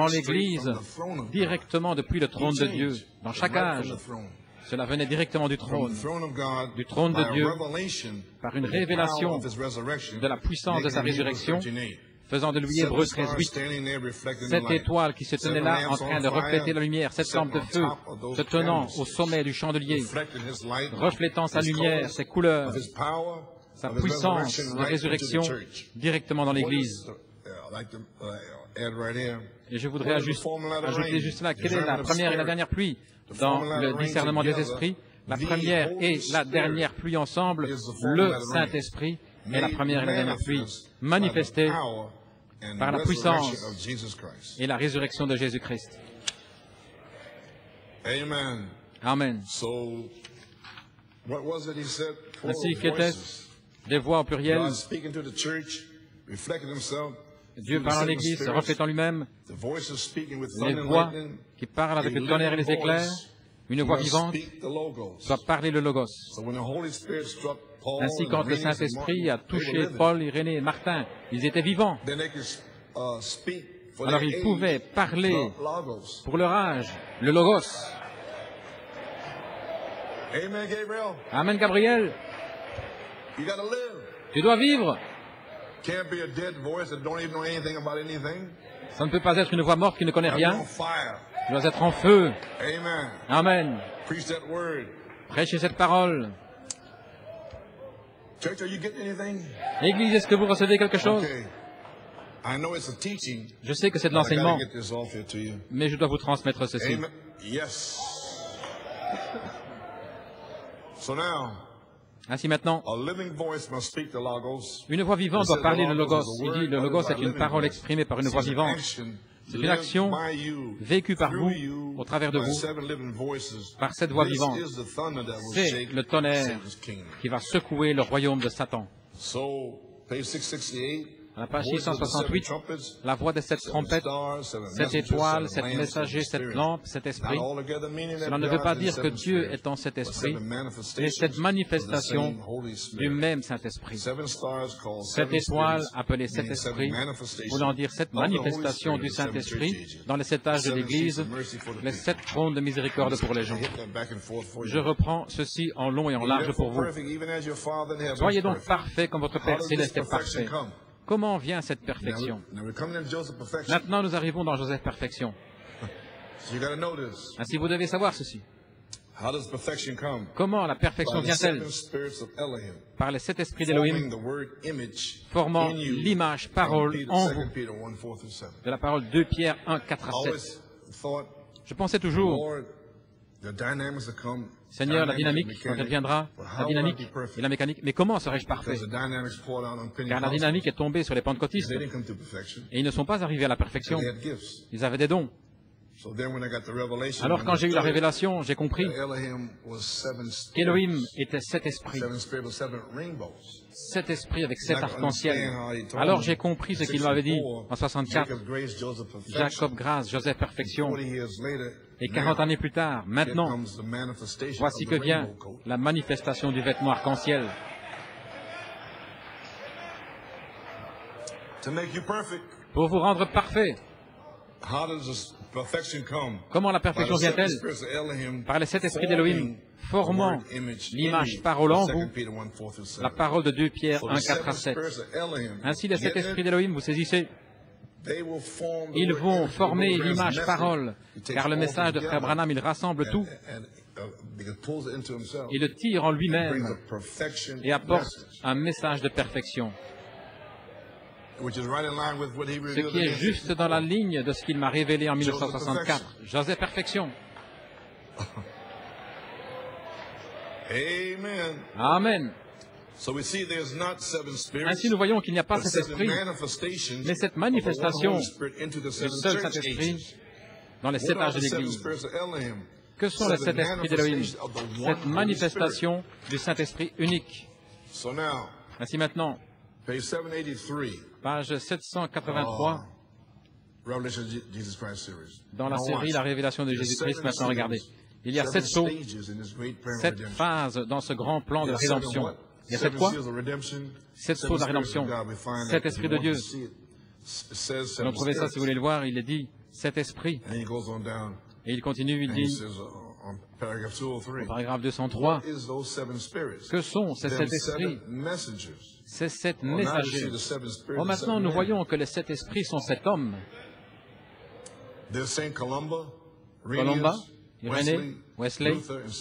l'Église, directement depuis le trône de Dieu, dans chaque âge. Cela venait directement du trône de Dieu, par une révélation de la puissance de sa résurrection, faisant de lui Hébreux 13:8. Cette étoile qui se tenait là en train de refléter la lumière, cette lampe de feu se tenant au sommet du chandelier, reflétant sa lumière, ses couleurs, sa puissance de résurrection directement dans l'Église. Et je voudrais ajouter juste là, quelle est la première et la dernière pluie dans le discernement des esprits? La première et la dernière pluie ensemble, le Saint-Esprit est la première et la dernière pluie, manifestée par la puissance et la résurrection de Jésus-Christ. Amen. Ainsi qu'était-ce? Des voix au pluriel. Dieu parle à l'Église, reflétant lui-même, les voix qui parlent avec le tonnerre et les éclairs, une voix vivante doit parler le Logos. Ainsi, quand le Saint-Esprit a touché Paul, Irénée et Martin, ils étaient vivants. Alors ils pouvaient parler pour leur âge, le Logos. Amen, Gabriel. Tu dois vivre. Ça ne peut pas être une voix morte qui ne connaît rien. Tu dois être en feu. Amen. Prêchez cette parole. Église, est-ce que vous recevez quelque chose? Je sais que c'est de l'enseignement, mais je dois vous transmettre ceci. Ainsi maintenant, une voix vivante doit parler le Logos. Il dit, le Logos est une parole exprimée par une voix vivante. C'est une action vécue par vous, au travers de vous, par cette voix vivante. C'est le tonnerre qui va secouer le royaume de Satan. À la page 668, la voix de cette trompette, cette étoile, cet messager, cette lampe, cet esprit. Cela ne veut pas dire que Dieu est en cet esprit, mais cette manifestation du même Saint-Esprit. Cette étoile, appelée cet esprit, voulant dire cette manifestation du Saint-Esprit dans les 7 âges de l'Église, les 7 trônes de miséricorde pour les gens. Je reprends ceci en long et en large pour vous. Soyez donc parfaits comme votre Père Céleste est parfait. Comment vient cette perfection? Maintenant, nous arrivons dans Joseph Perfection. Ainsi, vous devez savoir ceci. Comment la perfection vient-elle? Par les 7 esprits d'Élohim, formant l'image parole en vous. De la parole 2 Pierre 1, 4 à 7. Je pensais toujours, Seigneur, la dynamique, quand elle viendra, la dynamique et la mécanique, mais comment serais-je parfait? Car la dynamique est tombée sur les pentecôtistes et ils ne sont pas arrivés à la perfection. Ils avaient des dons. Alors quand j'ai eu la révélation, j'ai compris qu'Élohim était 7 esprits. 7 esprits avec 7 arcs-en-ciel. Alors j'ai compris ce qu'il m'avait dit en 64. Jacob grâce, Joseph perfection. Et 40 années plus tard, maintenant, voici que vient la manifestation du vêtement arc-en-ciel. Pour vous rendre parfait. Comment la perfection vient-elle? Par les 7 esprits d'Élohim, formant l'image parole en vous, la parole de 2 Pierre 1, 4 à 7. Ainsi, les 7 esprits d'Élohim, vous saisissez, ils vont former l'image parole, car le message de Frère Branham, il rassemble tout, il le tire en lui-même et apporte un message de perfection. Ce qui est juste dans la ligne de ce qu'il m'a révélé en 1964. Joseph perfection. Amen. Ainsi, nous voyons qu'il n'y a pas cet esprit, mais cette manifestation du seul Saint-Esprit dans les 7 âges de l'Église. Que sont les 7 esprits d'Élohim? Cette manifestation du Saint-Esprit unique. Ainsi maintenant, page 783, dans la série La Révélation de Jésus-Christ. Maintenant, regardez. Il y a 7 sauts, 7 phases dans ce grand plan de rédemption. Il y a 7 quoi? 7 sauts de la rédemption. 7 esprits de Dieu. Vous trouvez ça, si vous voulez le voir, il est dit 7 esprits. Et il continue, il dit, au paragraphe 203, que sont ces 7 esprits? Ces 7 messagers. Bon, maintenant, nous voyons que les 7 esprits sont 7 hommes. Columba, Irénée, Wesley,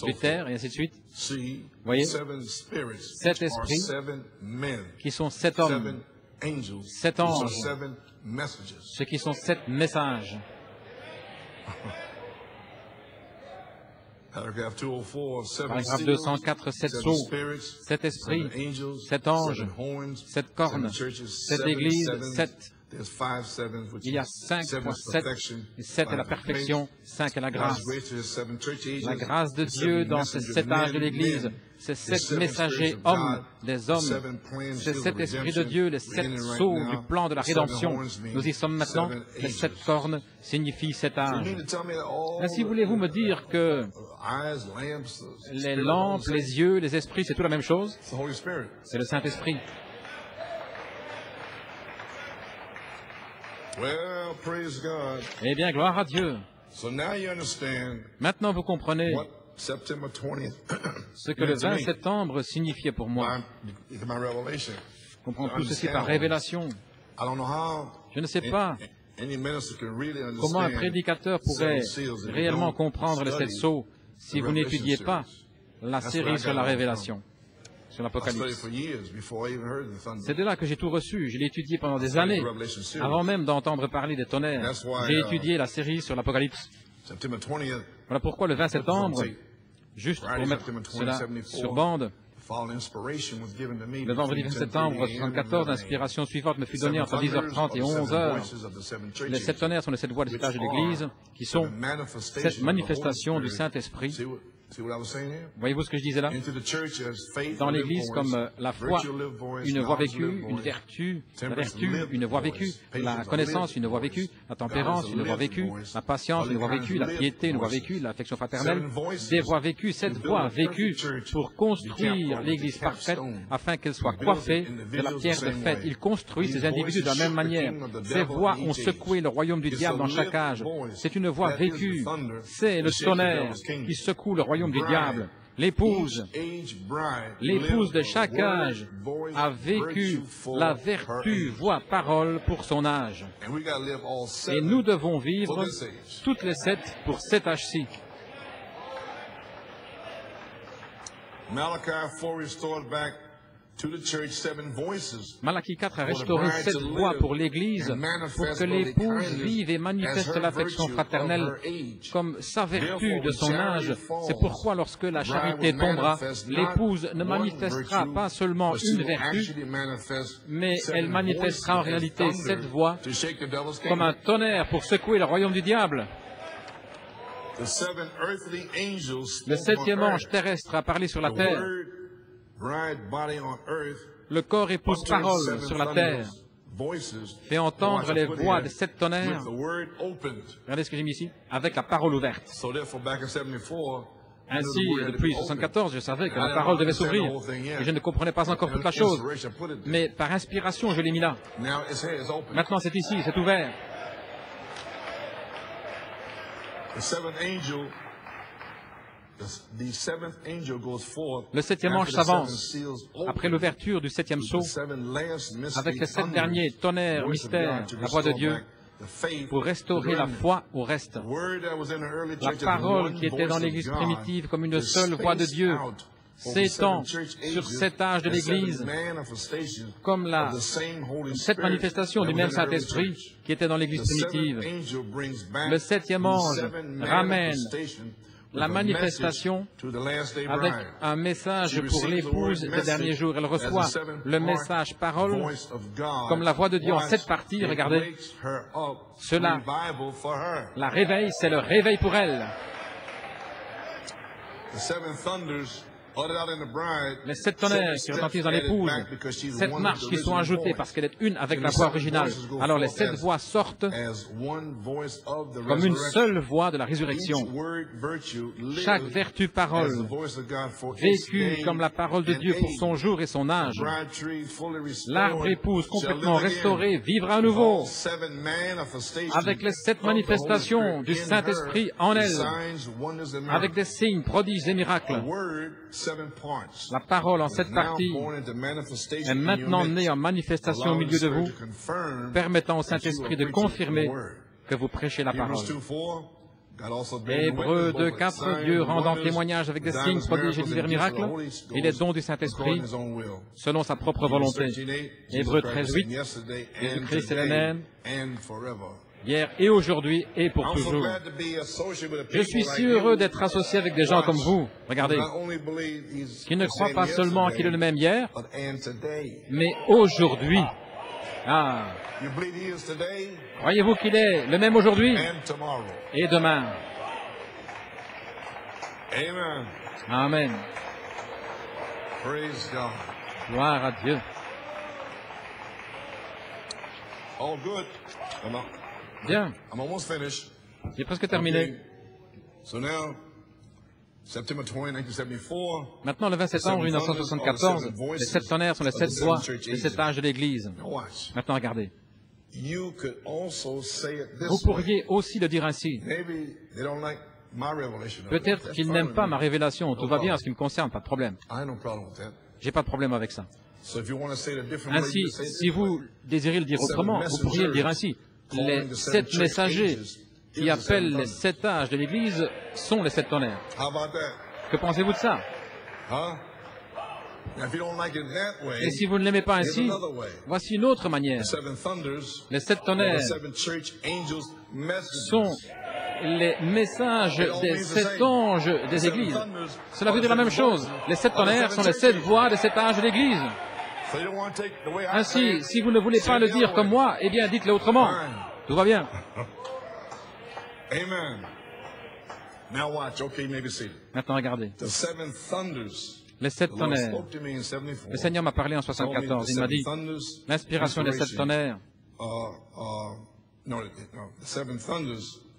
Luther, et ainsi de suite. Vous voyez, 7 esprits qui sont 7 hommes, 7 anges, ce qui sont 7 messages. Paragraphe 204, 7 sceaux, 7 esprits, 7 anges, 7 cornes, 7 églises, 7. Il y a 5 fois 7, et 7 est la perfection, 5 est la grâce. La grâce de Dieu dans ces 7 âges de l'Église, ces 7 messagers hommes, des hommes, ces 7 esprits de Dieu, les 7 sceaux du plan de la rédemption. Nous y sommes maintenant, les 7 cornes signifient 7 âges. Ainsi voulez-vous me dire que les lampes, les yeux, les esprits, c'est tout la même chose? C'est le Saint-Esprit. Eh bien, gloire à Dieu. Maintenant, vous comprenez ce que le 20 septembre signifiait pour moi. Je comprends tout ceci par révélation. Je ne sais pas comment un prédicateur pourrait réellement comprendre les 7 sceaux si vous n'étudiez pas la série sur la révélation, sur l'Apocalypse. C'est de là que j'ai tout reçu. Je l'ai étudié pendant des années, avant même d'entendre parler des tonnerres. J'ai étudié la série sur l'Apocalypse. Voilà pourquoi le 20 septembre, juste pour mettre cela sur bande, le vendredi 20 septembre 1974, l'inspiration suivante me fut donnée entre 10h30 et 11h. Les 7 tonnerres sont les 7 voix des 7 âges de l'Église, qui sont cette manifestation du Saint-Esprit. Voyez-vous ce que je disais là? Dans l'Église, comme la foi, une voie vécue, une vertu, la vertu, une voie vécue, la connaissance, une voie vécue, la tempérance, une voie vécue, la patience, une voie vécue, la piété, une voie vécue, l'affection fraternelle, des voies vécues, 7 voies vécues pour construire l'Église parfaite afin qu'elle soit coiffée de la pierre de fête. Il construit ces individus de la même manière. Ces voix ont secoué le royaume du diable dans chaque âge. C'est une voix vécue. C'est le tonnerre qui secoue le royaume du diable. L'épouse de chaque âge a vécu la vertu, voix, parole pour son âge. Et nous devons vivre toutes les 7 pour cet âge-ci. Malachie 4 a restauré 7 voix pour l'Église pour que l'épouse vive et manifeste l'affection fraternelle comme sa vertu de son âge. C'est pourquoi lorsque la charité tombera, l'épouse ne manifestera pas seulement une vertu, mais elle manifestera en réalité 7 voix comme un tonnerre pour secouer le royaume du diable. Le 7e ange terrestre a parlé sur la terre. Le corps épouse parole sur la terre fait entendre les voix des 7 tonnerres. Regardez ce que j'ai mis ici, avec la parole ouverte. Ainsi, depuis 1974, je savais que la parole devait s'ouvrir. Et je ne comprenais pas encore toute la chose. Mais par inspiration, je l'ai mis là. Maintenant, c'est ici, c'est ouvert. Le 7e ange s'avance après l'ouverture du 7e sceau avec les 7 derniers tonnerres mystères, la voix de Dieu, pour restaurer la foi au reste. La parole qui était dans l'Église primitive comme une seule voix de Dieu s'étend sur 7 âges de l'Église comme cette manifestation du même Saint-Esprit qui était dans l'Église primitive. Le 7e ange ramène la manifestation avec un message pour l'épouse des derniers jours. Elle reçoit le message parole comme la voix de Dieu en 7 parties. Regardez, cela la réveille, c'est le réveil pour elle. Les 7 tonnerres qui retentissent dans l'épouse, 7 marches qui sont ajoutées parce qu'elle est une avec la voix originale. Alors les 7 voix sortent comme une seule voix de la résurrection. Chaque vertu parole, vécue comme la parole de Dieu pour son jour et son âge. L'arbre épouse complètement restauré vivra à nouveau avec les 7 manifestations du Saint-Esprit en elle, avec des signes, prodiges et miracles. La parole en 7 parties est maintenant née en manifestation au milieu de vous, permettant au Saint-Esprit de confirmer que vous prêchez la parole. Hébreux 2:4, Dieu rendant témoignage avec des signes, prodiges et divers miracles, et les dons du Saint-Esprit, selon sa propre volonté. Hébreux 13:8, Jésus-Christ est le même, hier et aujourd'hui et pour toujours. Je suis si heureux d'être associé avec des gens comme vous, regardez, qui ne croient pas seulement qu'il est le même hier, mais aujourd'hui. Ah, croyez-vous qu'il est le même aujourd'hui et demain? Amen. Gloire à Dieu. Bien. J'ai presque terminé. Maintenant, le 27 septembre 1974, les 7 tonnerres sont les 7 voix des 7 âges de l'Église. Maintenant, regardez. Vous pourriez aussi le dire ainsi. Peut-être qu'ils n'aiment pas ma révélation. Tout va bien en ce qui me concerne, pas de problème. J'ai pas de problème avec ça. Ainsi, si vous désirez le dire autrement, vous pourriez le dire ainsi. Les 7 messagers qui appellent les 7 âges de l'Église sont les 7 tonnerres. Que pensez-vous de ça? Et si vous ne l'aimez pas ainsi, voici une autre manière. Les 7 tonnerres sont les messages des 7 anges des Églises. Cela veut dire la même chose. Les 7 tonnerres sont les 7 voix des 7 âges de l'Église. Ainsi, si vous ne voulez pas le dire comme moi, eh bien, dites-le autrement. Tout va bien. Maintenant, regardez. Les 7 tonnerres. Le Seigneur m'a parlé en 1974. Il m'a dit, l'inspiration des 7 tonnerres.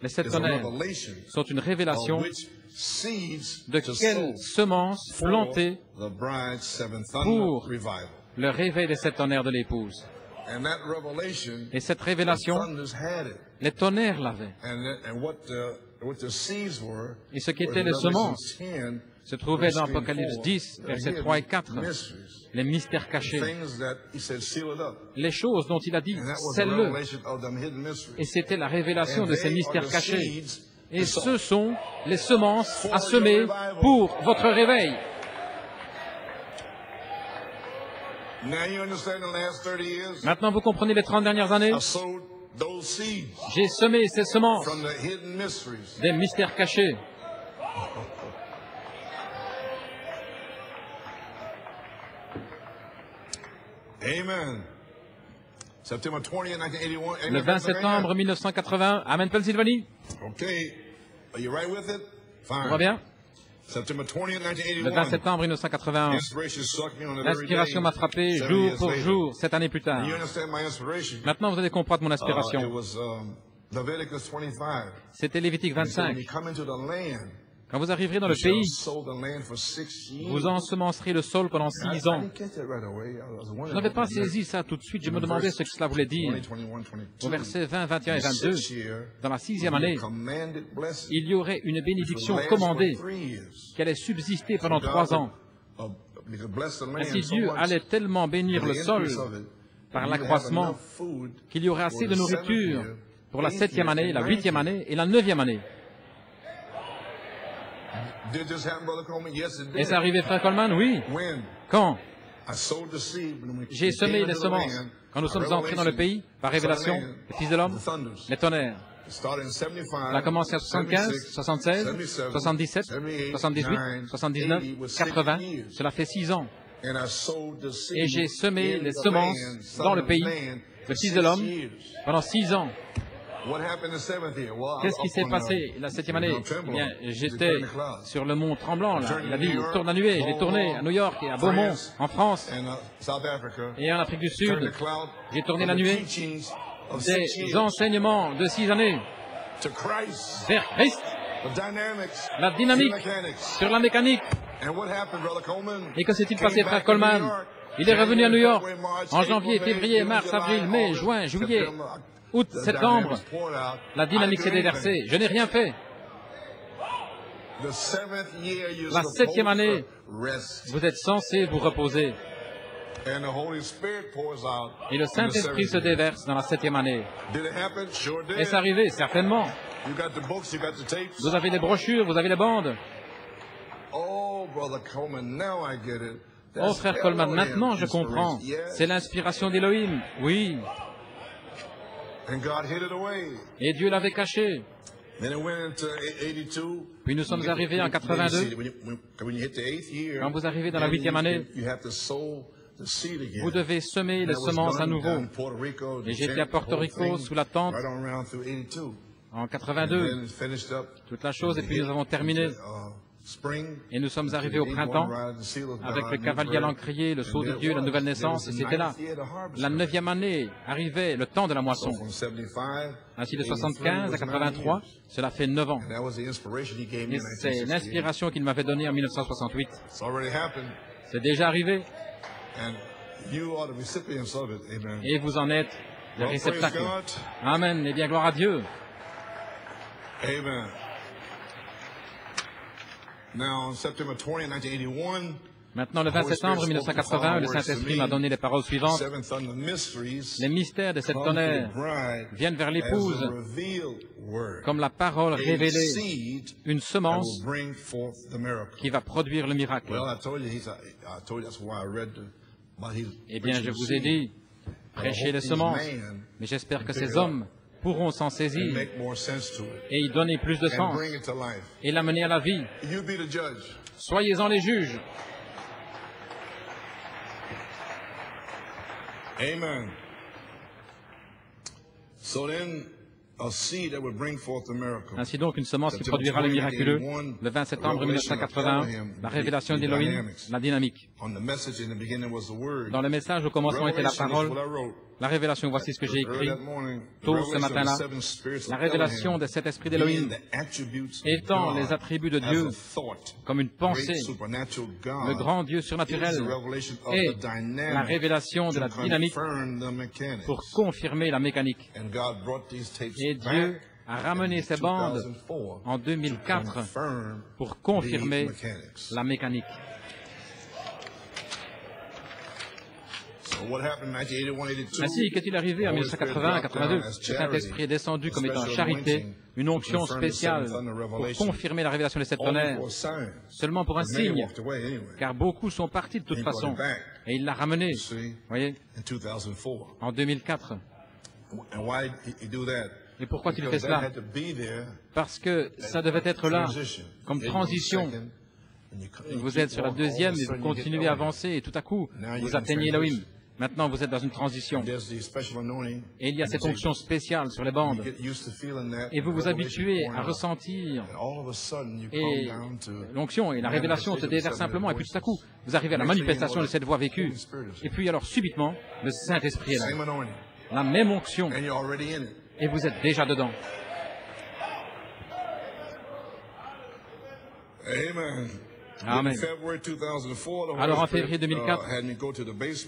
Les 7 tonnerres sont une révélation de quelle semence planter pour le réveil des 7 tonnerres de l'épouse. Et cette révélation, les tonnerres l'avaient. Et ce qui était les semences se trouvait dans Apocalypse 10, versets 3 et 4, les mystères cachés, les choses dont il a dit, scelle-le. Et c'était la révélation de ces mystères cachés. Et ce sont les semences à semer pour votre réveil. Maintenant, vous comprenez les 30 dernières années? J'ai semé ces semences des mystères cachés. Amen. Le 20 septembre 1981, Amen, Pennsylvanie. Tout va bien? Le 20 septembre 1981, l'inspiration m'a frappé jour pour jour, 7 années plus tard. Maintenant, vous allez comprendre mon inspiration. C'était Lévitique 25. Quand vous arriverez dans le pays, vous ensemencerez le sol pendant 6 ans. Je n'avais pas saisi ça tout de suite, je me demandais ce que cela voulait dire. Au verset 20, 21 et 22, dans la 6e année, il y aurait une bénédiction commandée qui allait subsister pendant 3 ans. Ainsi, Dieu allait tellement bénir le sol par l'accroissement qu'il y aurait assez de nourriture pour la 7e année, la 8e année et la 9e année. Est-ce arrivé, frère Coleman? Oui. Quand? J'ai semé les semences. Quand nous sommes entrés dans le pays, par révélation, les fils de l'homme, les tonnerres. Ça a commencé à 75, 76, 77, 78, 79, 80. Cela fait 6 ans. Et j'ai semé les semences dans le pays, le fils de l'homme, pendant 6 ans. Qu'est-ce qui s'est passé la 7e année? Eh bien, j'étais sur le mont Tremblant, là. Il a dit, tourne la nuée. Je l'ai tourné à New York et à Beaumont, en France, et en Afrique du Sud. J'ai tourné la nuée des enseignements de 6 années vers Christ, la dynamique sur la mécanique. Et que s'est-il passé, frère Coleman? Il est revenu à New York en janvier, février, mars, avril, mai, juin, juillet, août, septembre. La dynamique s'est déversée. Je n'ai rien fait. La 7e année, vous êtes censé vous reposer. Et le Saint-Esprit se déverse dans la 7e année. Est-ce arrivé? Certainement. Vous avez les brochures, vous avez les bandes. Oh, frère Coleman, maintenant je comprends. C'est l'inspiration d'Élohim. Oui. Et Dieu l'avait caché. Puis nous sommes arrivés en 82. Quand vous arrivez dans la 8e année, vous devez semer les semences à nouveau. Et j'étais à Porto Rico sous la tente en 82. Toute la chose, et puis nous avons terminé. Et nous sommes arrivés au printemps avec le cavalier à l'encrier, le sceau de Dieu, la nouvelle naissance, et c'était là. La 9e année arrivait, le temps de la moisson. Ainsi de 75 à 83, cela fait 9 ans. Et c'est l'inspiration qu'il m'avait donnée en 1968. C'est déjà arrivé. Et vous en êtes le réceptacle. Amen. Eh bien, gloire à Dieu. Amen. Maintenant, le 20 septembre 1980, le Saint-Esprit m'a donné les paroles suivantes. Les mystères de cette tonnerre viennent vers l'épouse comme la parole révélée, une semence qui va produire le miracle. Eh bien, je vous ai dit, prêchez les semences, mais j'espère que ces hommes pourront s'en saisir et y donner plus de sens et l'amener à la vie. Soyez-en les juges. Amen. Ainsi donc, une semence qui produira le miraculeux, le 20 septembre 1981, la révélation d'Élohim, la dynamique. Dans le message, au commencement était la parole, la révélation, voici ce que j'ai écrit tôt ce matin-là, la révélation des 7 esprits d'Élohim, étant les attributs de Dieu comme une pensée, le grand Dieu surnaturel, et la révélation de la dynamique pour confirmer la mécanique. Et Dieu a ramené ces bandes en 2004 pour confirmer la mécanique. Ainsi, qu'est-il arrivé en 1981-82? Le Saint-Esprit est descendu comme étant charité, une onction spéciale pour confirmer la révélation des 7 tonnerres, seulement pour un signe, car beaucoup sont partis de toute façon, et il l'a ramené, voyez, en 2004. Et pourquoi il fait cela? Parce que ça devait être là, comme transition. Vous êtes sur la deuxième et vous continuez à avancer et tout à coup, vous atteignez Elohim. Maintenant, vous êtes dans une transition. Et il y a cette onction spéciale sur les bandes. Et vous vous habituez à ressentir. Et l'onction et la révélation se déversent simplement. Et puis tout à coup, vous arrivez à la manifestation de cette voix vécue. Et puis alors, subitement, le Saint-Esprit est là. La même onction. Et vous êtes déjà dedans. Amen. Alors en février 2004,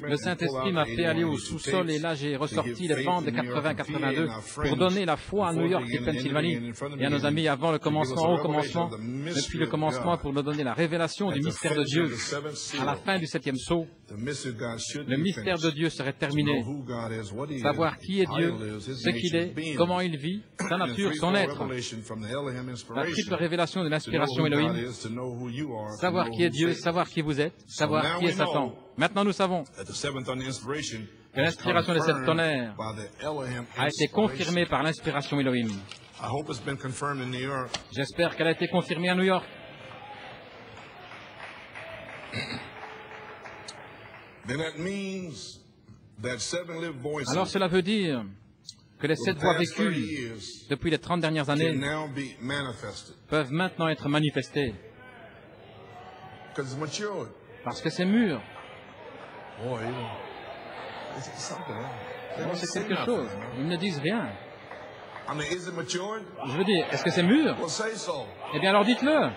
le Saint-Esprit m'a fait aller au sous-sol et là j'ai ressorti les bandes de 80-82 pour donner la foi à New York et Pennsylvanie et à nos amis avant le commencement, au commencement, depuis le commencement pour nous donner la révélation du mystère de Dieu. À la fin du 7e sceau, le mystère de Dieu serait terminé. Savoir qui est Dieu, ce qu'il est, comment il vit, sa nature, son être. La triple révélation de l'inspiration Elohim. Savoir qui est Dieu, savoir qui vous êtes, savoir qui est Satan. Maintenant, nous savons que l'inspiration des 7 tonnerres a été confirmée par l'inspiration Elohim. J'espère qu'elle a été confirmée à New York. Alors cela veut dire que les 7 voix vécues depuis les 30 dernières années peuvent maintenant être manifestées. Parce que c'est mûr. C'est quelque chose. Ils ne disent rien. Je veux dire, est-ce que c'est mûr? Eh bien alors dites-le.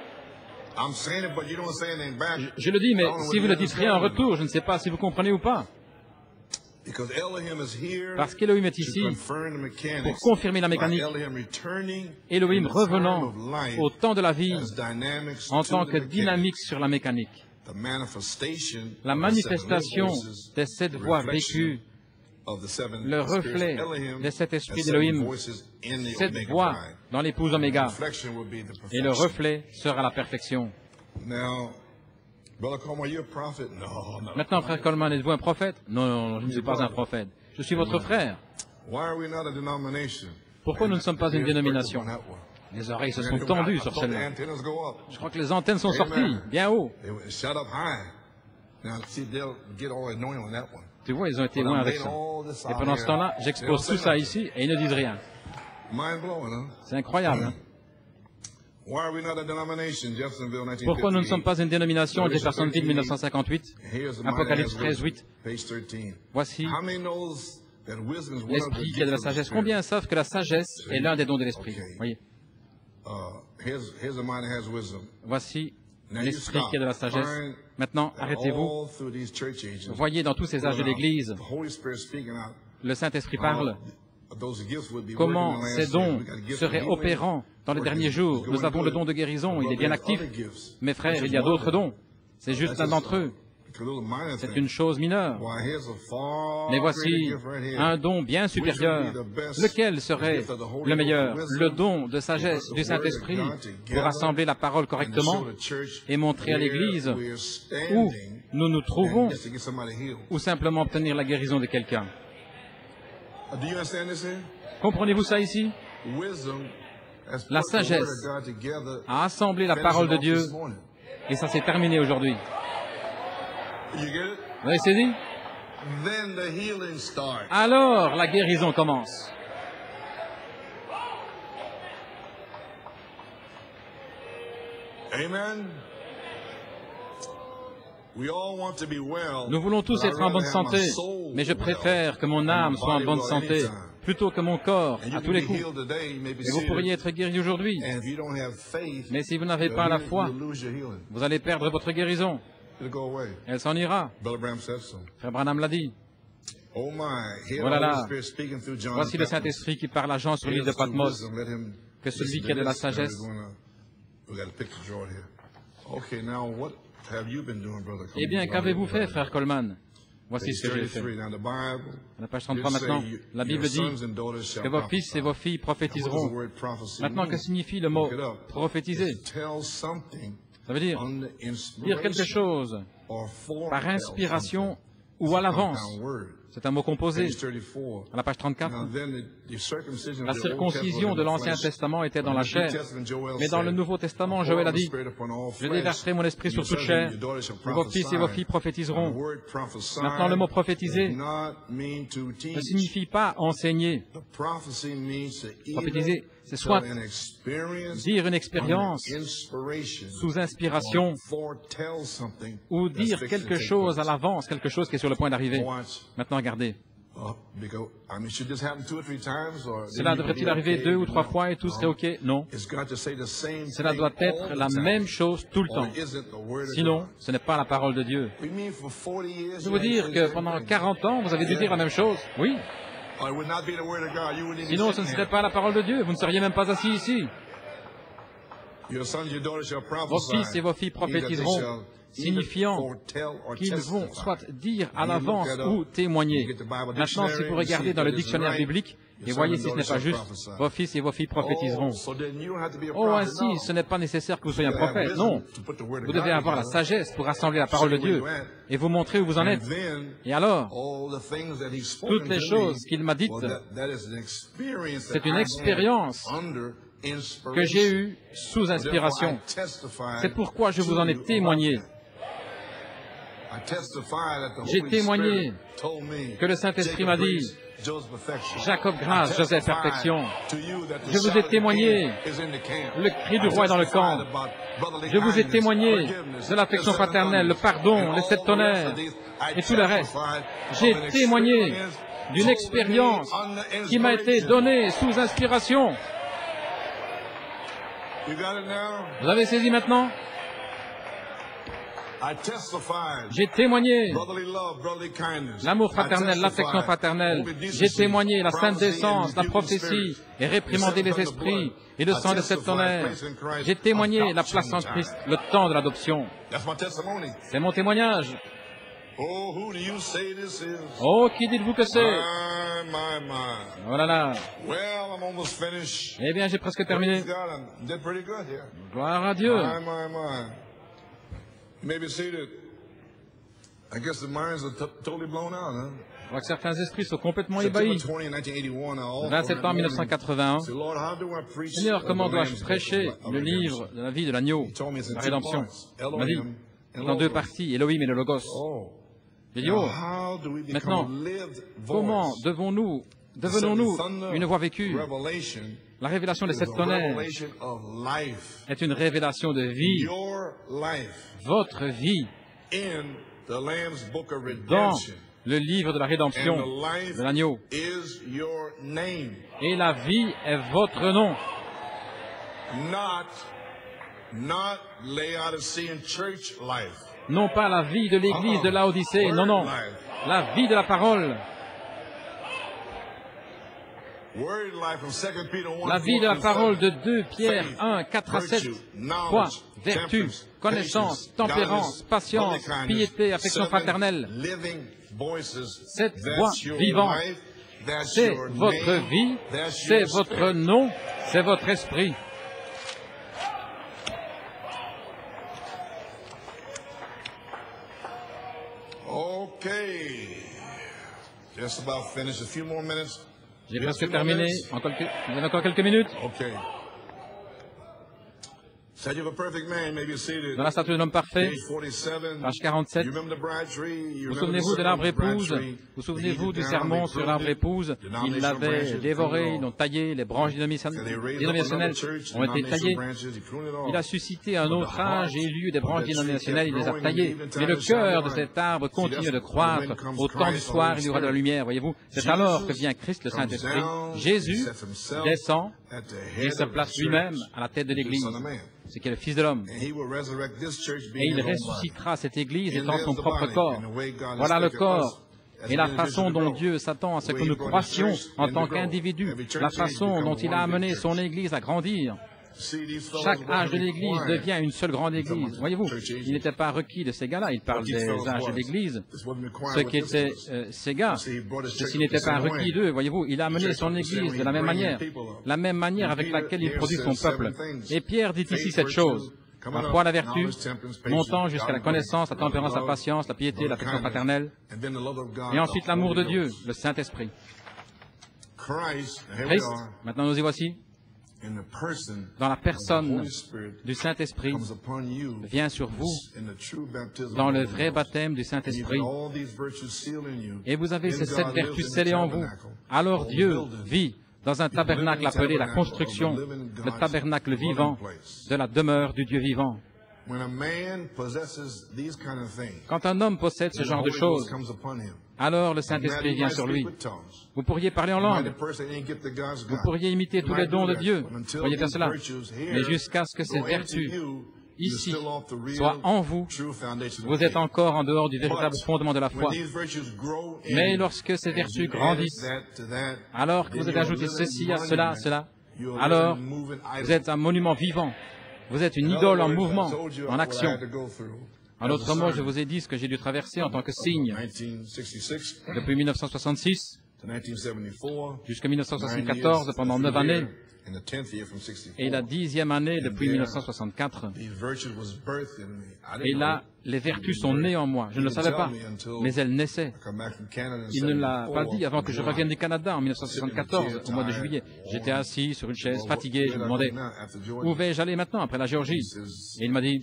Je le dis, mais si vous ne dites rien en retour, je ne sais pas si vous comprenez ou pas. Parce qu'Elohim est ici pour confirmer la mécanique. Elohim revenant au temps de la vie en tant que dynamique sur la mécanique. La manifestation des 7 voix vécues, le reflet des 7 esprits d'Elohim, 7 voix dans l'épouse Oméga. Et le reflet sera la perfection. Maintenant, frère Coleman, êtes-vous un prophète? Non, je ne suis pas un prophète. Je suis votre frère. Pourquoi nous ne sommes pas une dénomination? Les oreilles se sont tendues sur celle-là. Je crois que les antennes sont sorties, bien haut. Tu vois, ils ont été loin avec ça. Et pendant ce temps-là, j'expose tout ça ici et ils ne disent rien. C'est incroyable, hein? Pourquoi nous ne sommes pas une dénomination? Jeffersonville 1958, Apocalypse 13:8. Voici l'esprit qui est de la sagesse. Combien savent que la sagesse est l'un des dons de l'esprit? Voyez. Voici l'esprit qui est de la sagesse. Maintenant, arrêtez-vous. Voyez dans tous ces âges de l'Église, le Saint-Esprit parle. Comment ces dons seraient opérants dans les derniers jours. Nous avons le don de guérison, il est bien actif. Mes frères, il y a d'autres dons. C'est juste l'un d'entre eux. C'est une chose mineure. Mais voici un don bien supérieur. Lequel serait le meilleur? Le don de sagesse du Saint-Esprit pour assembler la parole correctement et montrer à l'Église où nous nous trouvons ou simplement obtenir la guérison de quelqu'un. Comprenez-vous ça ici? La sagesse a assemblé la parole de Dieu et ça s'est terminé aujourd'hui. Vous avez saisi? Alors la guérison commence. Amen. Nous voulons tous être en bonne santé, mais je préfère que mon âme soit en bonne santé plutôt que mon corps à tous les coups. Et vous pourriez être guéri aujourd'hui, mais si vous n'avez pas la foi, vous allez perdre votre guérison. Elle s'en ira. Frère Branham l'a dit. Voilà là. Voici le Saint-Esprit qui parle à Jean sur l'île de Patmos, que celui qui a de la sagesse. Eh bien, qu'avez-vous fait, frère Coleman? Voici ce que j'ai fait. À la page 33 maintenant, la Bible dit que vos fils et vos filles prophétiseront. Maintenant, que signifie le mot prophétiser? Ça veut dire quelque chose par inspiration ou à l'avance. C'est un mot composé. À la page 34, la circoncision de l'Ancien Testament était dans la chair, mais dans le Nouveau Testament, Joël a dit, « Je déverserai mon esprit sur toute chair, vos fils et vos filles prophétiseront. » Maintenant, le mot prophétiser ne signifie pas enseigner. Prophétiser, c'est soit dire une expérience sous inspiration ou dire quelque chose à l'avance, quelque chose qui est sur le point d'arriver. Maintenant, regardez. Cela devrait-il arriver 2 ou 3 fois et tout serait OK? Non. Cela doit être la même chose tout le temps. Sinon, ce n'est pas la parole de Dieu. Je veux dire que pendant 40 ans, vous avez dû dire la même chose? Oui. Sinon, ce ne serait pas la parole de Dieu. Vous ne seriez même pas assis ici. Vos fils et vos filles prophétiseront, signifiant qu'ils vont soit dire à l'avance ou témoigner. Maintenant, si vous regardez dans le dictionnaire biblique, et voyez si ce n'est pas juste, vos fils et vos filles prophétiseront. Oh, ainsi, ce n'est pas nécessaire que vous soyez un prophète. Non. Vous devez avoir la sagesse pour rassembler la parole de Dieu et vous montrer où vous en êtes. Et alors, toutes les choses qu'il m'a dites, c'est une expérience que j'ai eue sous inspiration. C'est pourquoi je vous en ai témoigné. J'ai témoigné que le Saint-Esprit m'a dit, Jacob grâce, Joseph perfection. Je vous ai témoigné, le cri du roi est dans le camp. Je vous ai témoigné de l'affection fraternelle, le pardon, les 7 tonnerres et tout le reste. J'ai témoigné d'une expérience qui m'a été donnée sous inspiration. Vous avez saisi maintenant? J'ai témoigné l'amour fraternel, l'affection fraternelle. J'ai témoigné la sainte décence, la prophétie et réprimandé les esprits et le sang de 7 tonnerres. J'ai témoigné la place en Christ, le temps de l'adoption. C'est mon témoignage. Oh, qui dites-vous que c'est? Oh là là. Eh bien, j'ai presque terminé. Gloire à Dieu. Je crois que certains esprits sont complètement ébahis. Le 20 septembre 1981, Seigneur, comment dois-je prêcher le livre de la vie de l'agneau, la rédemption? Il m'a dit, dans 2 parties, Elohim et le Logos. J'ai dit, oh, maintenant, comment devenons-nous une voix vécue? La révélation de 7 tonnerres est une révélation de vie. Votre vie dans le livre de la rédemption de l'agneau. Et la vie est votre nom. Non pas la vie de l'église de Laodicée, non, non, la vie de la parole. La vie de la parole de 2 Pierre 1, 4 à 7. Foi, vertu, connaissance, tempérance, patience, piété, affection fraternelle. Cette voix vivante, c'est votre vie, c'est votre nom, c'est votre esprit. Okay. Just about finished. A few more minutes. J'ai presque terminé. Vous avez encore quelques minutes. Okay. Dans la statue de l'homme parfait, page 47, vous souvenez-vous de l'arbre épouse? Vous souvenez-vous du sermon sur l'arbre épouse? Ils l'avaient dévoré, ils l'ont taillé, les branches dénominationnelles ont été taillées. Il a suscité un autre âge et il y eut des branches dénominationnelles, il les a taillées. Mais le cœur de cet arbre continue de croître. Au temps du soir, il y aura de la lumière, voyez-vous. C'est alors que vient Christ, le Saint-Esprit. Jésus descend et se place lui-même à la tête de l'Église. C'est qui est le Fils de l'homme. Et il ressuscitera cette Église étant son propre corps. Voilà le corps et la façon dont Dieu s'attend à ce que nous croissions en tant qu'individus, la façon dont il a amené son Église à grandir. Chaque âge de l'Église devient une seule grande Église. Voyez-vous, il n'était pas requis de ces gars-là. Il parle des âges de l'Église. Ceux qui étaient ces gars, ceci n'était pas requis d'eux. Voyez-vous, il a amené son Église de la même manière avec laquelle il produit son peuple. Et Pierre dit ici cette chose. La foi, la vertu, montant jusqu'à la connaissance, la tempérance, la patience, la piété, l'affection fraternelle, et ensuite l'amour de Dieu, le Saint-Esprit. Christ, maintenant nous y voici, dans la personne du Saint-Esprit, vient sur vous dans le vrai baptême du Saint-Esprit, et vous avez ces 7 vertus scellées en vous. Alors Dieu vit dans un tabernacle appelé la construction, le tabernacle vivant de la demeure du Dieu vivant. Quand un homme possède ce genre de choses, alors le Saint-Esprit vient sur lui. Vous pourriez parler en langue, vous pourriez imiter tous les dons de Dieu, vous pourriez faire cela, mais jusqu'à ce que ces vertus ici soient en vous, vous êtes encore en dehors du véritable fondement de la foi. Mais lorsque ces vertus grandissent, alors que vous avez ajouté ceci à cela, alors vous êtes un monument vivant. Vous êtes une idole en mouvement, en action. En d'autres mots, je vous ai dit ce que j'ai dû traverser en tant que signe depuis 1966 jusqu'à 1974 pendant 9 années. Et la 10e année depuis 1964. Et là, les vertus sont nées en moi. Je ne le savais pas, mais elles naissaient. Il ne l'a pas dit avant que je revienne du Canada en 1974, au mois de juillet. J'étais assis sur une chaise, fatigué. Je me demandais, où vais-je aller maintenant après la Géorgie? Et il m'a dit,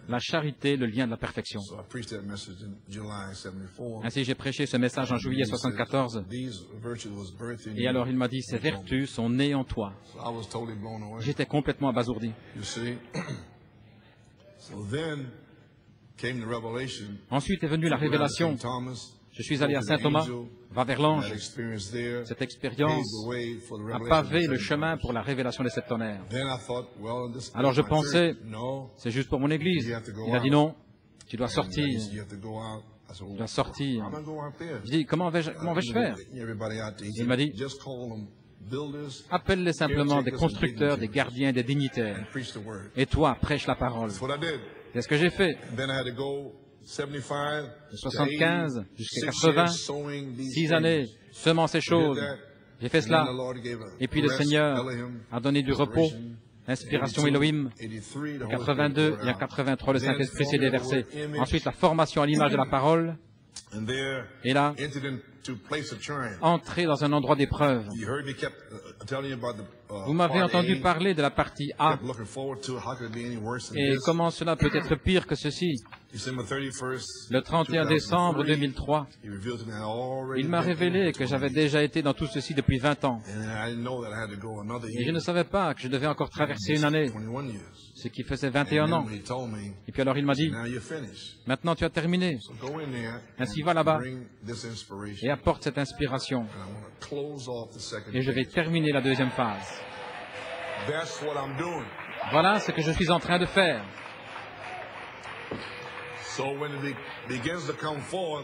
la charité, le lien de la perfection. Ainsi, j'ai prêché ce message en juillet 1974. Et alors il m'a dit, ces vertus sont nées en toi. J'étais complètement abasourdi. Ensuite est venue la révélation. Je suis allé à Saint-Thomas, va vers l'ange. Cette expérience a pavé le chemin pour la révélation des 7 tonnerres. Alors je pensais, c'est juste pour mon église. Il a dit non, tu dois sortir. Tu dois sortir. Je dis, comment vais-je faire? Il m'a dit, appelle-les simplement des constructeurs, des gardiens, des dignitaires. Et toi, prêche la parole. C'est ce que j'ai fait. De 75 jusqu'à 80, 6 années, semant ces choses. J'ai fait cela. Et puis le Seigneur a donné du repos. Inspiration Elohim, en 82 et en 83, le Saint-Esprit s'est déversé. Ensuite, la formation à l'image de la parole. Et là, entrer dans un endroit d'épreuve. Vous m'avez entendu parler de la partie A. Et comment cela peut être pire que ceci? Le 31 décembre 2003, il m'a révélé que j'avais déjà été dans tout ceci depuis 20 ans. Et je ne savais pas que je devais encore traverser une année, ce qui faisait 21 ans. Et puis alors il m'a dit, maintenant tu as terminé. Ainsi va là-bas et apporte cette inspiration. Et je vais terminer la deuxième phase. Voilà ce que je suis en train de faire.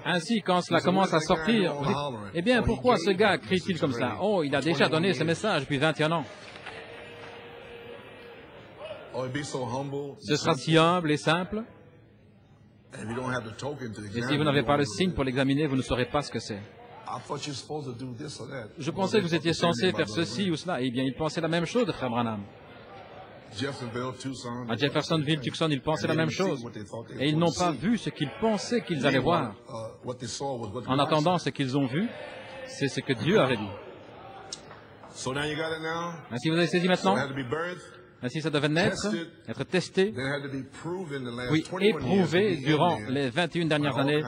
Ainsi, quand cela commence à sortir, vous dites, eh bien, pourquoi ce gars crie-t-il comme ça? Oh, il a déjà donné ce message depuis 21 ans. Ce sera si humble et simple. Et si vous n'avez pas le signe pour l'examiner, vous ne saurez pas ce que c'est. Je pensais que vous étiez censé faire ceci ou cela. Eh bien, il pensait la même chose de Frère Branham. À Jeffersonville, Tucson, ils pensaient la même chose. Et ils n'ont pas vu ce qu'ils pensaient qu'ils allaient voir. En attendant, ce qu'ils ont vu, c'est ce que Dieu avait dit. Ainsi, vous avez saisi maintenant? Ainsi, ça devait naître, être testé, puis éprouvé durant les 21 dernières années,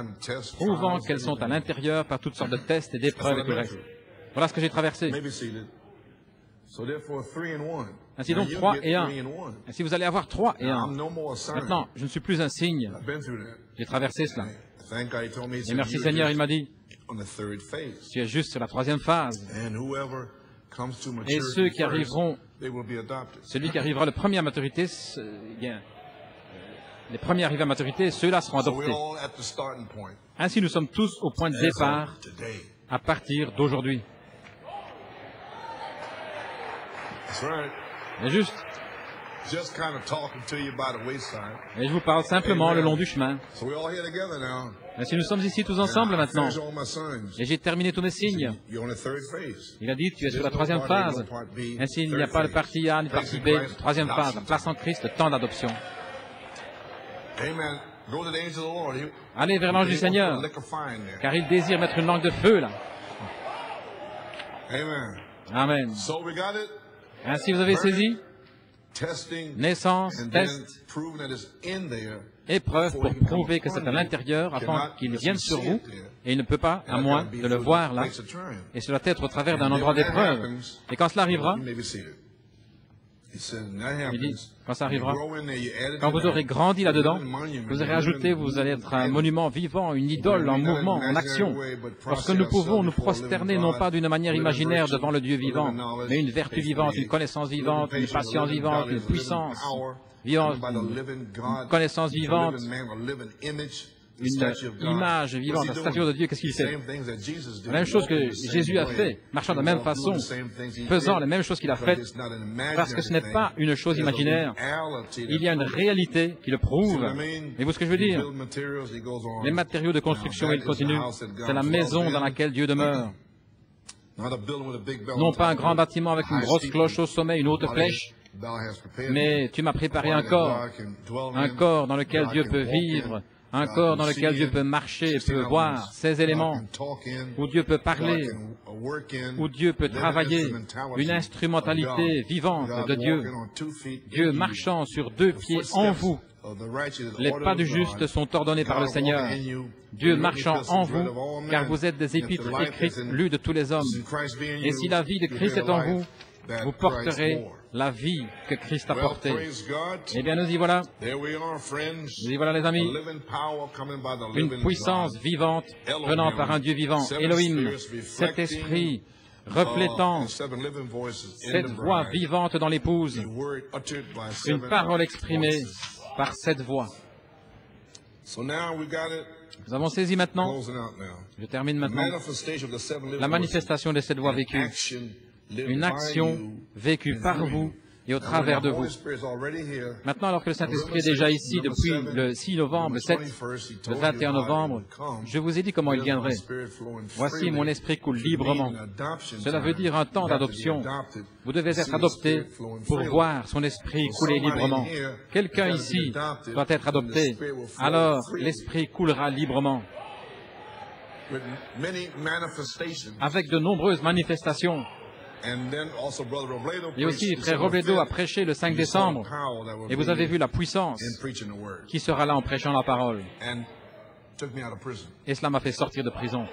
prouvant qu'elles sont à l'intérieur par toutes sortes de tests et d'épreuves et tout le reste. Voilà ce que j'ai traversé. Ainsi donc 3 et 1. Ainsi vous allez avoir 3 et 1. Maintenant, je ne suis plus un signe. J'ai traversé cela. Et merci Seigneur, il m'a dit, tu es juste sur la 3e phase. Et ceux qui arriveront, celui qui arrivera le premier à maturité, les premiers arrivés à maturité, ceux-là seront adoptés. Ainsi nous sommes tous au point de départ à partir d'aujourd'hui. Et juste. Et je vous parle simplement le long du chemin. Et si nous sommes ici tous ensemble maintenant, et j'ai terminé tous mes signes, il a dit, tu es sur la troisième phase. Ainsi, il n'y a pas le parti A ni le parti B. Troisième phase, la place en Christ, le temps d'adoption. Allez vers l'ange du Seigneur, car il désire mettre une langue de feu là. Amen. Ainsi, vous avez saisi. Naissance, test, épreuve pour prouver que c'est à l'intérieur afin qu'il vienne sur vous, et il ne peut pas, à moins de le voir là, et cela doit être au travers d'un endroit d'épreuve. Et quand cela arrivera, il dit, quand ça arrivera, quand vous aurez grandi là-dedans, vous aurez ajouté, vous allez être un monument vivant, une idole en mouvement, en action. Lorsque nous pouvons nous prosterner non pas d'une manière imaginaire devant le Dieu vivant, mais une vertu vivante, une connaissance vivante, une patience vivante, une puissance vivante, une connaissance vivante, une image vivante, la stature de Dieu, qu'est-ce qu'il fait? La même chose que Jésus a fait, marchant de la même façon, faisant les mêmes choses qu'il a faites, parce que ce n'est pas une chose imaginaire, il y a une réalité qui le prouve. Et vous, ce que je veux dire? Les matériaux de construction, il continue, c'est la maison dans laquelle Dieu demeure. Non pas un grand bâtiment avec une grosse cloche au sommet, une haute flèche, mais tu m'as préparé un corps dans lequel Dieu peut vivre, un corps dans lequel Dieu peut marcher, peut voir ces éléments, où Dieu peut parler, où Dieu peut travailler, une instrumentalité vivante de Dieu, Dieu marchant sur deux pieds en vous. Les pas du juste sont ordonnés par le Seigneur. Dieu marchant en vous, car vous êtes des épîtres écrites, lues de tous les hommes. Et si la vie de Christ est en vous, vous porterez la vie que Christ a portée. Eh bien, nous y voilà. Nous y voilà, les amis. Une puissance vivante venant par un Dieu vivant, Elohim, cet esprit reflétant cette voix vivante dans l'épouse, une parole exprimée par cette voix. Nous avons saisi maintenant, je termine maintenant, la manifestation de cette voix vécue. Une action vécue par vous et au travers de vous. Maintenant, alors que le Saint-Esprit est déjà ici depuis le 6 novembre, le 21 novembre, je vous ai dit comment il viendrait. Voici, mon esprit coule librement. Cela veut dire un temps d'adoption. Vous devez être adopté pour voir son esprit couler librement. Quelqu'un ici doit être adopté. Alors, l'esprit coulera librement. Avec de nombreuses manifestations. Et aussi, frère Robledo a prêché le 5 décembre, et vous avez vu la puissance qui sera là en prêchant la parole. Et cela m'a fait sortir de prison.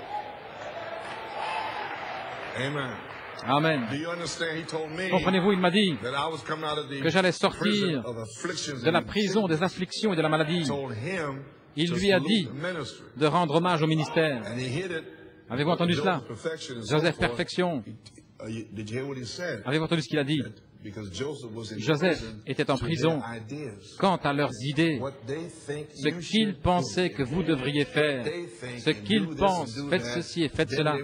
Amen. Comprenez-vous, il m'a dit que j'allais sortir de la prison, des afflictions et de la maladie. Il lui a dit de rendre hommage au ministère. Avez-vous entendu cela? Joseph Perfection. Avez-vous entendu ce qu'il a dit? Joseph était en prison. Quant à leurs idées, ce qu'ils pensaient que vous devriez faire, ce qu'ils pensent, faites ceci et faites cela.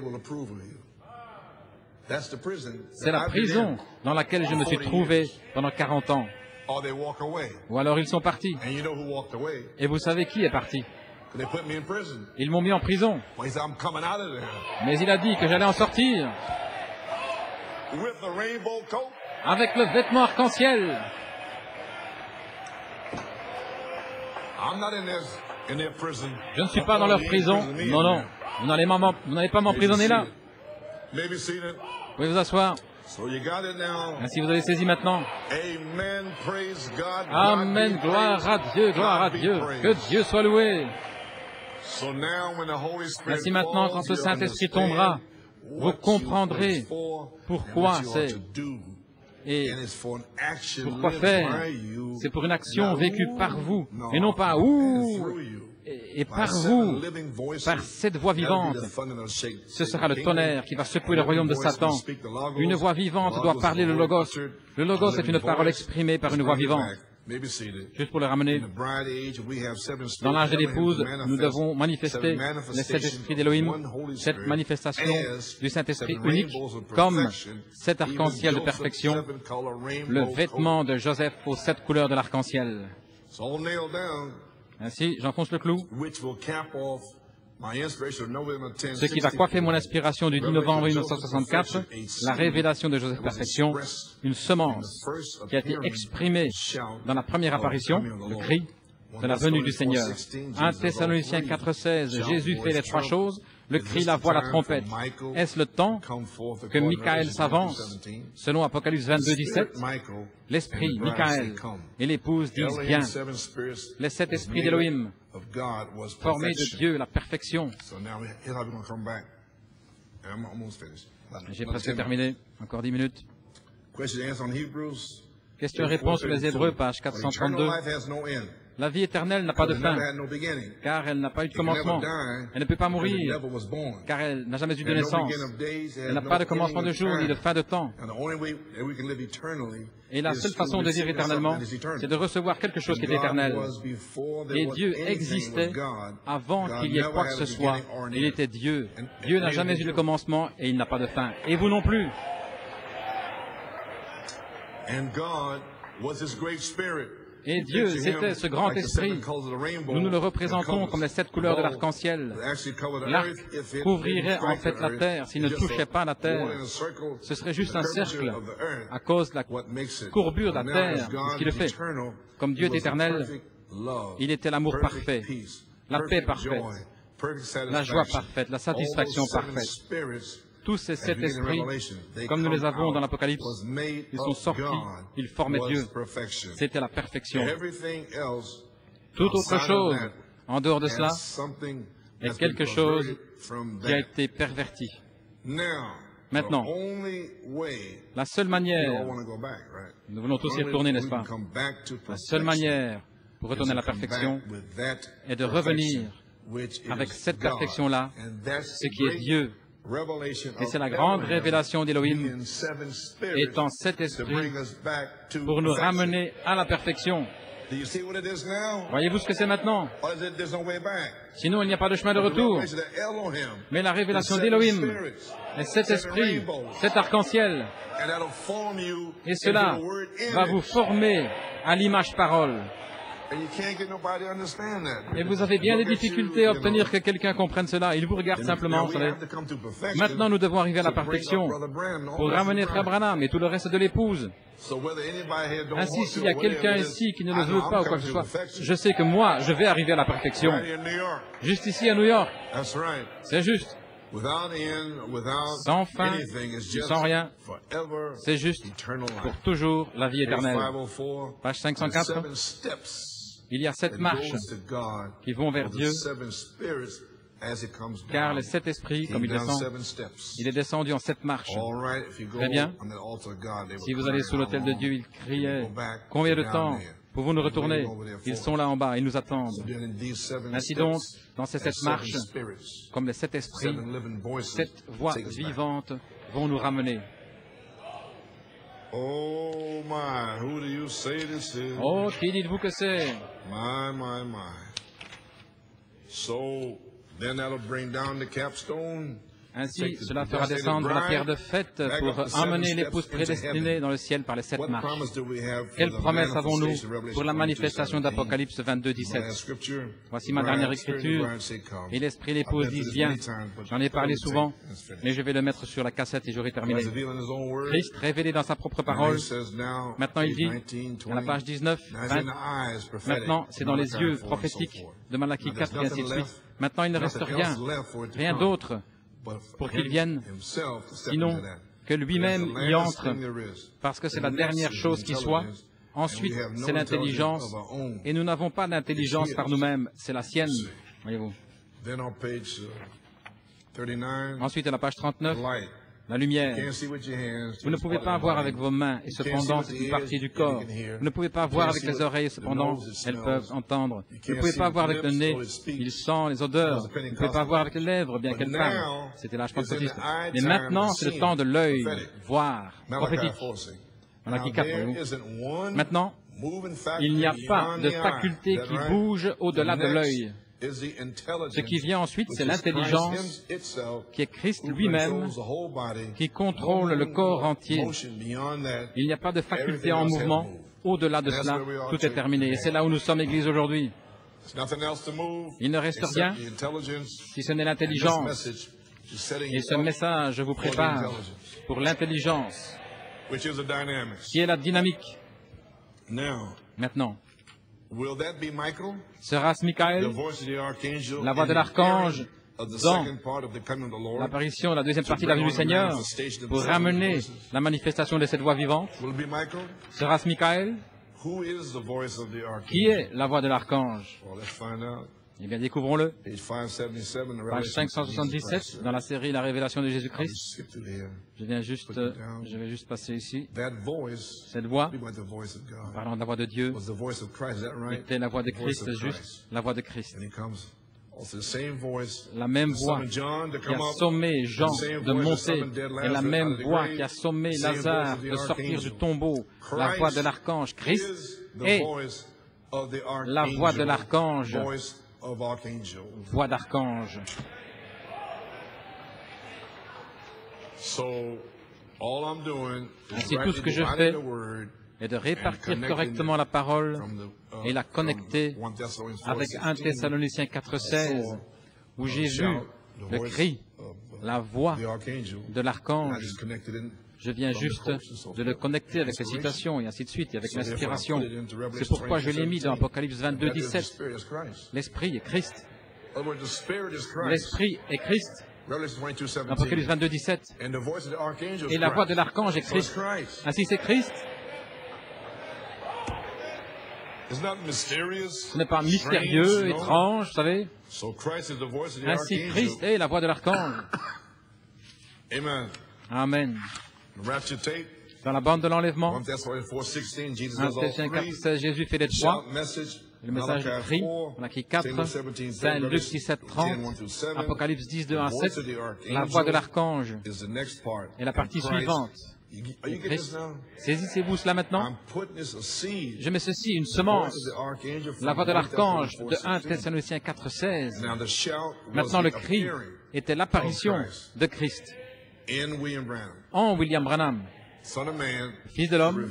C'est la prison dans laquelle je me suis trouvé pendant 40 ans. Ou alors ils sont partis. Et vous savez qui est parti? Ils m'ont mis en prison. Mais il a dit que j'allais en sortir. Avec le vêtement arc-en-ciel. Je ne suis pas dans leur prison. Non, non. Vous n'allez pas m'emprisonner là. Vous pouvez vous asseoir. Ainsi vous avez saisi maintenant. Amen. Gloire à Dieu, gloire à Dieu. Que Dieu soit loué. Ainsi maintenant, quand ce Saint-Esprit tombera, vous comprendrez pourquoi c'est et pourquoi faire. C'est pour une action vécue par vous et non pas et par vous, par cette voix vivante. Ce sera le tonnerre qui va secouer le royaume de Satan. Une voix vivante doit parler le Logos. Le Logos est une parole exprimée par une voix vivante. juste pour le ramener. Dans l'âge de l'épouse, nous devons manifester les 7 esprits d'Élohim, cette manifestation du Saint-Esprit unique, comme 7 arcs-en-ciel de perfection, le vêtement de Joseph aux 7 couleurs de l'arc-en-ciel. Ainsi, j'enfonce le clou. Ce qui va coiffer mon inspiration du 10 novembre 1964, la révélation de Joseph Perfection, une semence qui a été exprimée dans la première apparition, le cri de la venue du Seigneur. 1 Thessaloniciens 4,16, Jésus fait les 3 choses, le cri, la voix, la trompette. Est-ce le temps que Michael s'avance? Selon Apocalypse 22,17, l'esprit, Michael, et l'épouse disent bien, les 7 esprits d'Élohim, formés de Dieu, la perfection. J'ai presque terminé, encore 10 minutes. Question-réponse sur les Hébreux, page 432. La vie éternelle n'a pas de fin, car elle n'a pas eu de commencement. Elle ne peut pas mourir, car elle n'a jamais eu de naissance. Elle n'a pas de commencement de jour, ni de fin de temps. Et la seule façon de vivre éternellement, c'est de recevoir quelque chose qui est éternel. Et Dieu existait avant qu'il y ait quoi que ce soit. Il était Dieu. Dieu n'a jamais eu de commencement et il n'a pas de fin. Et vous non plus. Et Dieu, c'était ce grand esprit. Nous nous le représentons comme les 7 couleurs de l'arc-en-ciel. L'arc couvrirait en fait la terre s'il ne touchait pas la terre. Ce serait juste un cercle à cause de la courbure de la terre, ce qui le fait. Comme Dieu est éternel, il était l'amour parfait, la paix parfaite, la joie parfaite, la satisfaction parfaite. Tous ces 7 esprits, comme nous les avons dans l'Apocalypse, ils sont sortis, ils formaient Dieu. C'était la perfection. Toute autre chose, en dehors de cela, est quelque chose qui a été perverti. Maintenant, la seule manière, nous voulons tous y retourner, n'est-ce pas? La seule manière pour retourner à la perfection est de revenir avec cette perfection-là, ce qui est Dieu. Et c'est la grande révélation d'Élohim étant 7 esprits pour nous ramener à la perfection. Voyez-vous ce que c'est maintenant? Sinon, il n'y a pas de chemin de retour. Mais la révélation d'Élohim est 7 esprits, 7 arcs-en-ciel. Et cela va vous former à l'image parole. Et vous avez bien des difficultés à obtenir que quelqu'un comprenne cela. Il vous regarde simplement, vous savez. Maintenant, nous devons arriver à la perfection pour ramener Frère Branham et tout le reste de l'épouse. Ainsi, s'il y a quelqu'un ici qui ne le veut pas ou quoi que ce soit, je sais que moi, je vais arriver à la perfection. Juste ici à New York. C'est juste. Sans fin, sans rien, c'est juste pour toujours la vie éternelle. Page 504. Il y a 7 marches qui vont vers Dieu, car les 7 esprits, comme il descend, il est descendu en 7 marches. Très bien. Si vous allez sous l'autel de Dieu, il criait, « Combien de temps pouvons-nous retourner? Ils sont là en bas, ils nous attendent. » Ainsi donc, dans ces 7 marches, comme les 7 esprits, 7 voix vivantes vont nous ramener. Oh my, who do you say this is? Oh, qui dites-vous que c'est? My. So, then that'll bring down the capstone. Ainsi, cela fera descendre la pierre de fête pour emmener l'épouse prédestinée dans le ciel par les 7 marches. Quelle promesse avons-nous pour la manifestation d'Apocalypse 22, 17? Voici ma dernière écriture. Et l'esprit et l'épouse disent bien. J'en ai parlé souvent, mais je vais le mettre sur la cassette et j'aurai terminé. Christ révélé dans sa propre parole. Maintenant, il dit, à la page 19, 20, maintenant, c'est dans les yeux prophétiques de Malachie 4 et ainsi de suite. Maintenant, il ne reste rien d'autre pour qu'il vienne, sinon que lui-même y entre, parce que c'est la dernière chose qui soit. Ensuite, c'est l'intelligence, et nous n'avons pas d'intelligence par nous-mêmes, c'est la sienne, voyez-vous. Ensuite, à la page 39, la lumière. Vous ne pouvez pas voir avec vos mains, et cependant c'est une partie du corps. Vous ne pouvez pas voir avec les oreilles, et cependant elles peuvent entendre. Vous ne pouvez pas voir avec le nez, il sent les odeurs. Vous ne pouvez pas voir avec les lèvres, bien qu'elles parlent. C'était l'âge pentecôtiste. Mais maintenant, c'est le temps de l'œil, voir, prophétique. Malachie 4, voyez-vous. Maintenant, Il n'y a pas de faculté qui bouge au-delà de l'œil. Ce qui vient ensuite, c'est l'intelligence, qui est Christ lui-même, qui contrôle le corps entier. Il n'y a pas de faculté en mouvement. Au-delà de cela, tout est terminé. Et c'est là où nous sommes, Église, aujourd'hui. Il ne reste rien si ce n'est l'intelligence. Et ce message vous prépare pour l'intelligence, qui est la dynamique. Maintenant, sera-ce Michael, la voix de l'archange, dans l'apparition de la deuxième partie de la venue du Seigneur, pour ramener la manifestation de cette voix vivante? Sera-ce Michael? Qui est la voix de l'archange? Eh bien, découvrons-le. Page 577, dans la série La révélation de Jésus-Christ. Je vais juste passer ici. Cette voix, parlant de la voix de Dieu, était la voix de Christ, juste la voix de Christ. La même voix qui a sommé Jean de monter, et la même voix qui a sommé Lazare de sortir du tombeau, la voix de l'archange Christ, est la voix de l'archange, voix d'archange. Ainsi, tout ce que je fais est de répartir correctement la parole et la connecter avec 1 Thessaloniciens 4,16, où j'ai vu le cri, la voix de l'archange. Je viens juste de le connecter avec les citations et ainsi de suite, et avec l'inspiration. C'est pourquoi je l'ai mis dans Apocalypse 22, 17. L'Esprit est Christ. L'Esprit est Christ. Apocalypse 22, 17. Et la voix de l'archange est Christ. Ainsi c'est Christ. Ce n'est pas mystérieux, étrange, vous savez. Ainsi Christ est la voix de l'archange. Amen. Dans la bande de l'enlèvement, 1 Thessaloniciens 4:16, Jésus fait les trois. Le message de cri, Malachie 4, Saint Luc 17:30, Apocalypse 10, 2 à 7, la voix de l'archange est la partie suivante. Christ, saisissez-vous cela maintenant? Je mets ceci, une semence, la voix de l'archange de 1 Thessaloniciens 4:16. Maintenant, le cri était l'apparition de Christ en William Branham, Fils de l'homme,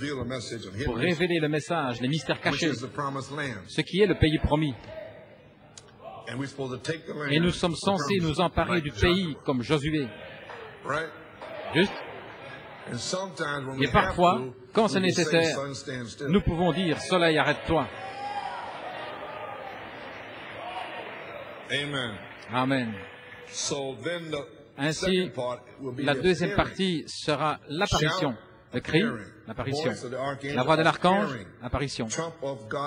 pour révéler le message, les mystères cachés, ce qui est le pays promis. Et nous sommes censés nous emparer du pays comme Josué. Juste. Et parfois, quand c'est nécessaire, nous pouvons dire, soleil, arrête-toi. Amen. Ainsi, la deuxième partie sera l'apparition, le cri, l'apparition, la voix de l'archange, l'apparition,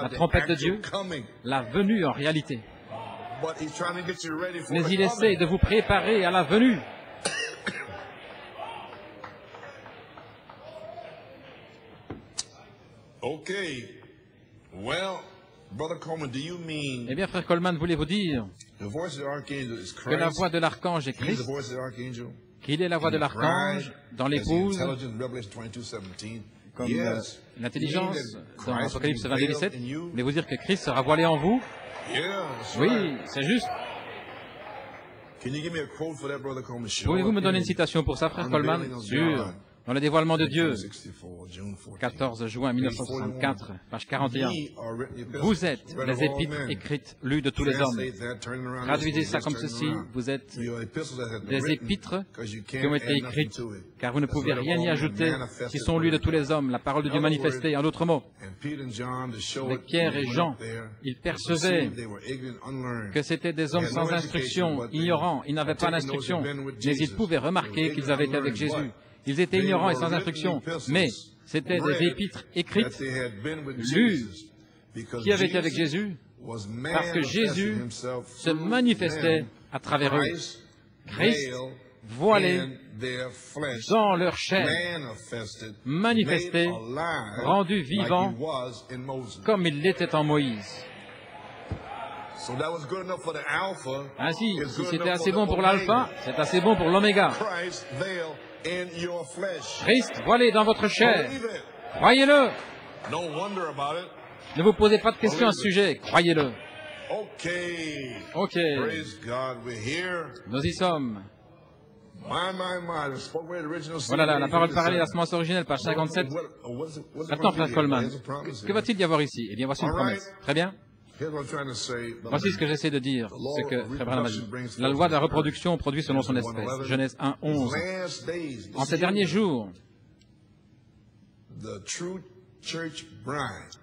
la trompette de Dieu, la venue en réalité. Mais il essaie de vous préparer à la venue. Eh bien, frère Coleman, voulez-vous dire que la voix de l'archange est Christ, qu'il est la voix de l'archange dans l'épouse, comme l'intelligence dans Apocalypse 22, 17? Voulez-vous dire que Christ sera voilé en vous? Oui, c'est juste. Pouvez-vous me donner une citation pour ça, frère Coleman? Sûr. Dans le dévoilement de Dieu, 14 juin 1964, page 41, vous êtes les épîtres écrites, lues de tous les hommes. Traduisez ça comme ceci, vous êtes des épîtres qui ont été écrites, car vous ne pouvez rien y ajouter, qui sont lues de tous les hommes, la parole de Dieu manifestée. En d'autres mots, avec Pierre et Jean, ils percevaient que c'étaient des hommes sans instruction, ignorants, ils n'avaient pas d'instruction, mais ils pouvaient remarquer qu'ils avaient été avec Jésus. Ils étaient ignorants et sans instruction, mais c'était des épîtres écrites, lues, qui avaient été avec Jésus, parce que Jésus se manifestait à travers eux. Christ, voilé dans leur chair, manifesté, rendu vivant, comme il l'était en Moïse. Ainsi, si c'était assez bon pour l'alpha, c'est assez bon pour l'oméga. Christ voilé dans votre chair. Croyez-le. Ne vous posez pas de questions à ce sujet, croyez-le. Ok. Nous y sommes. Voilà la parole parlée, la semence originelle, page 57. Maintenant, Frère Coleman, que va-t-il y avoir ici? Eh bien, voici une promesse. Très bien. Voici ce que j'essaie de dire, ce que Frère Branham a dit. La loi de la reproduction produit selon son espèce. Genèse 1, 11. En ces derniers jours,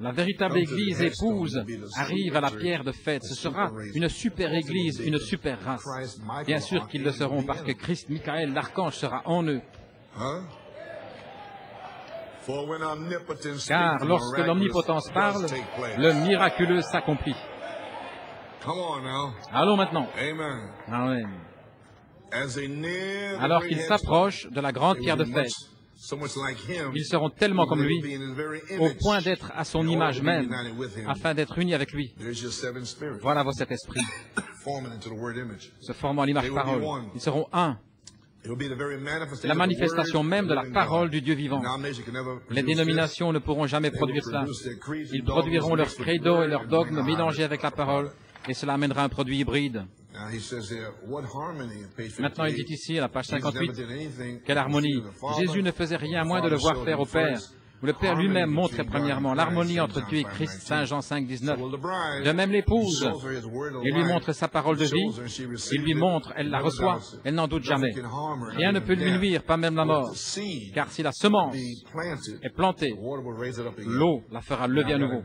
la véritable Église épouse arrive à la pierre de fête. Ce sera une super Église, une super race. Bien sûr qu'ils le seront parce que Christ, Michael, l'archange sera en eux. Car lorsque l'omnipotence parle, le miraculeux s'accomplit. Allons maintenant. Amen. Alors qu'ils s'approchent de la grande pierre de fête, ils seront tellement comme lui, au point d'être à son image même, afin d'être unis avec lui. Voilà vos sept esprits, se formant à l'image parole. Ils seront un. C'est la manifestation même de la parole du Dieu vivant. Les dénominations ne pourront jamais produire cela. Ils produiront leur credo et leur dogme mélangés avec la parole, et cela amènera un produit hybride. Maintenant, il dit ici, à la page 58, quelle harmonie. Jésus ne faisait rien à moins de le voir faire au Père. Le Père lui-même montrait premièrement l'harmonie entre Dieu et Christ, Saint Jean 5, 19. De même l'épouse, il lui montre sa parole de vie, il lui montre, elle la reçoit, elle n'en doute jamais. Rien ne peut lui nuire, pas même la mort, car si la semence est plantée, l'eau la fera lever à nouveau.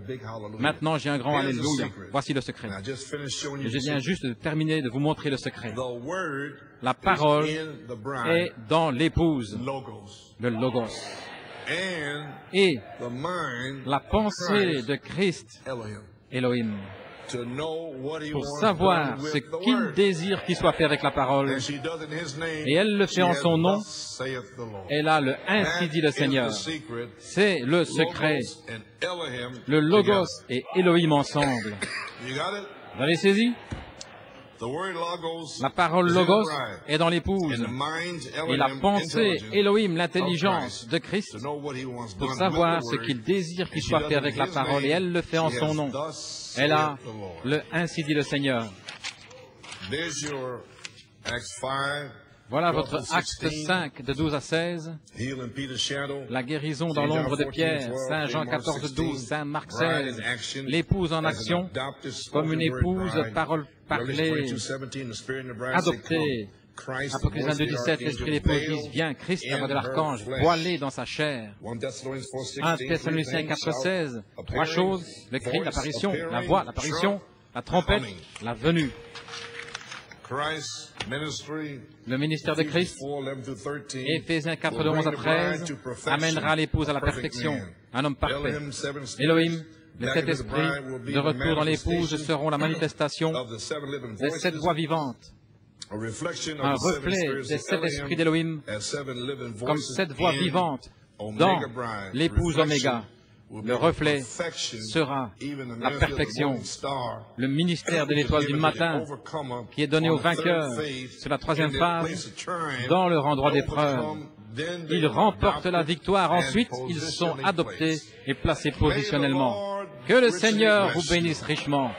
Maintenant, j'ai un grand alléluia. Voici le secret. Et je viens juste de terminer de vous montrer le secret. La parole est dans l'épouse, le logos. Et la pensée de Christ, Elohim, pour savoir ce qu'il désire qu'il soit fait avec la parole, et elle le fait en son nom, elle a le ainsi dit le Seigneur. C'est le secret, le Logos et Elohim ensemble. Vous avez saisi? La parole Logos est dans l'épouse et la pensée Elohim, l'intelligence de Christ, pour savoir ce qu'il désire qu'il soit fait avec la parole, et elle le fait en son nom. Elle a le ainsi dit le Seigneur. Voilà votre acte 5 de 12 à 16, la guérison dans l'ombre de Pierre, Saint Jean 14, 12, Saint Marc 16, l'épouse en action, comme une épouse, parole parlée, adoptée. Apocalypse 22, 17, l'esprit d'épouse dit, viens, Christ, la voix de l'archange, voilé dans sa chair. 1 Thessaloniciens 4, 16, trois choses, le cri, l'apparition, la voix, l'apparition, la trompette, la venue. Le ministère de Christ, Éphésiens 4, de 11 à 13, amènera l'épouse à la perfection, un homme parfait. Elohim, les sept esprits, de retour dans l'épouse, seront la manifestation des sept voix vivantes. Un reflet des sept esprits d'Elohim, comme sept voix vivantes dans l'épouse Oméga. Le reflet sera la perfection, le ministère de l'étoile du matin qui est donné aux vainqueurs sur la troisième phase dans leur endroit d'épreuve. Ils remportent la victoire, ensuite ils sont adoptés et placés positionnellement. Que le Seigneur vous bénisse richement.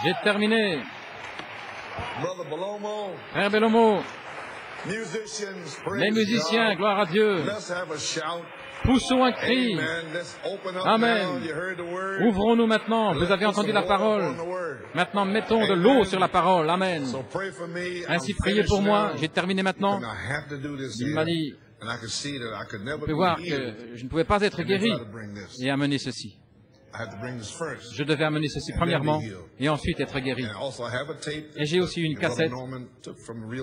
J'ai terminé. Frère Bellomo, les musiciens, gloire à Dieu. Poussons un cri. Amen. Ouvrons-nous maintenant. Vous avez entendu la parole. Maintenant, mettons de l'eau sur la parole. Amen. Ainsi, priez pour moi. J'ai terminé maintenant. Il m'a dit, vous pouvez voir que je ne pouvais pas être guéri et amener ceci. Je devais amener ceci premièrement et ensuite être guéri. Et j'ai aussi une cassette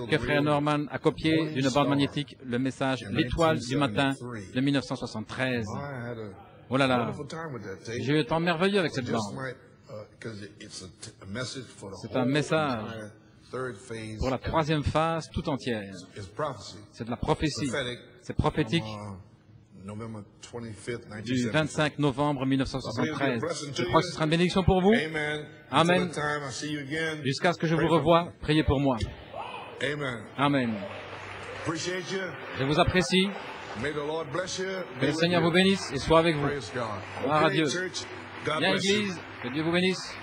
que Frère Norman a copiée d'une bande magnétique, le message « L'étoile du matin » de 1973. Oh là là, j'ai eu un temps merveilleux avec cette bande. C'est un message pour la troisième phase tout entière. C'est de la prophétie. C'est prophétique. Du 25 novembre 1973. Je crois que ce sera une bénédiction pour vous. Amen. Jusqu'à ce que je vous revoie, priez pour moi. Amen. Je vous apprécie. Que le Seigneur vous bénisse et soit avec vous. Gloire à Dieu. Bien, Église, que Dieu vous bénisse.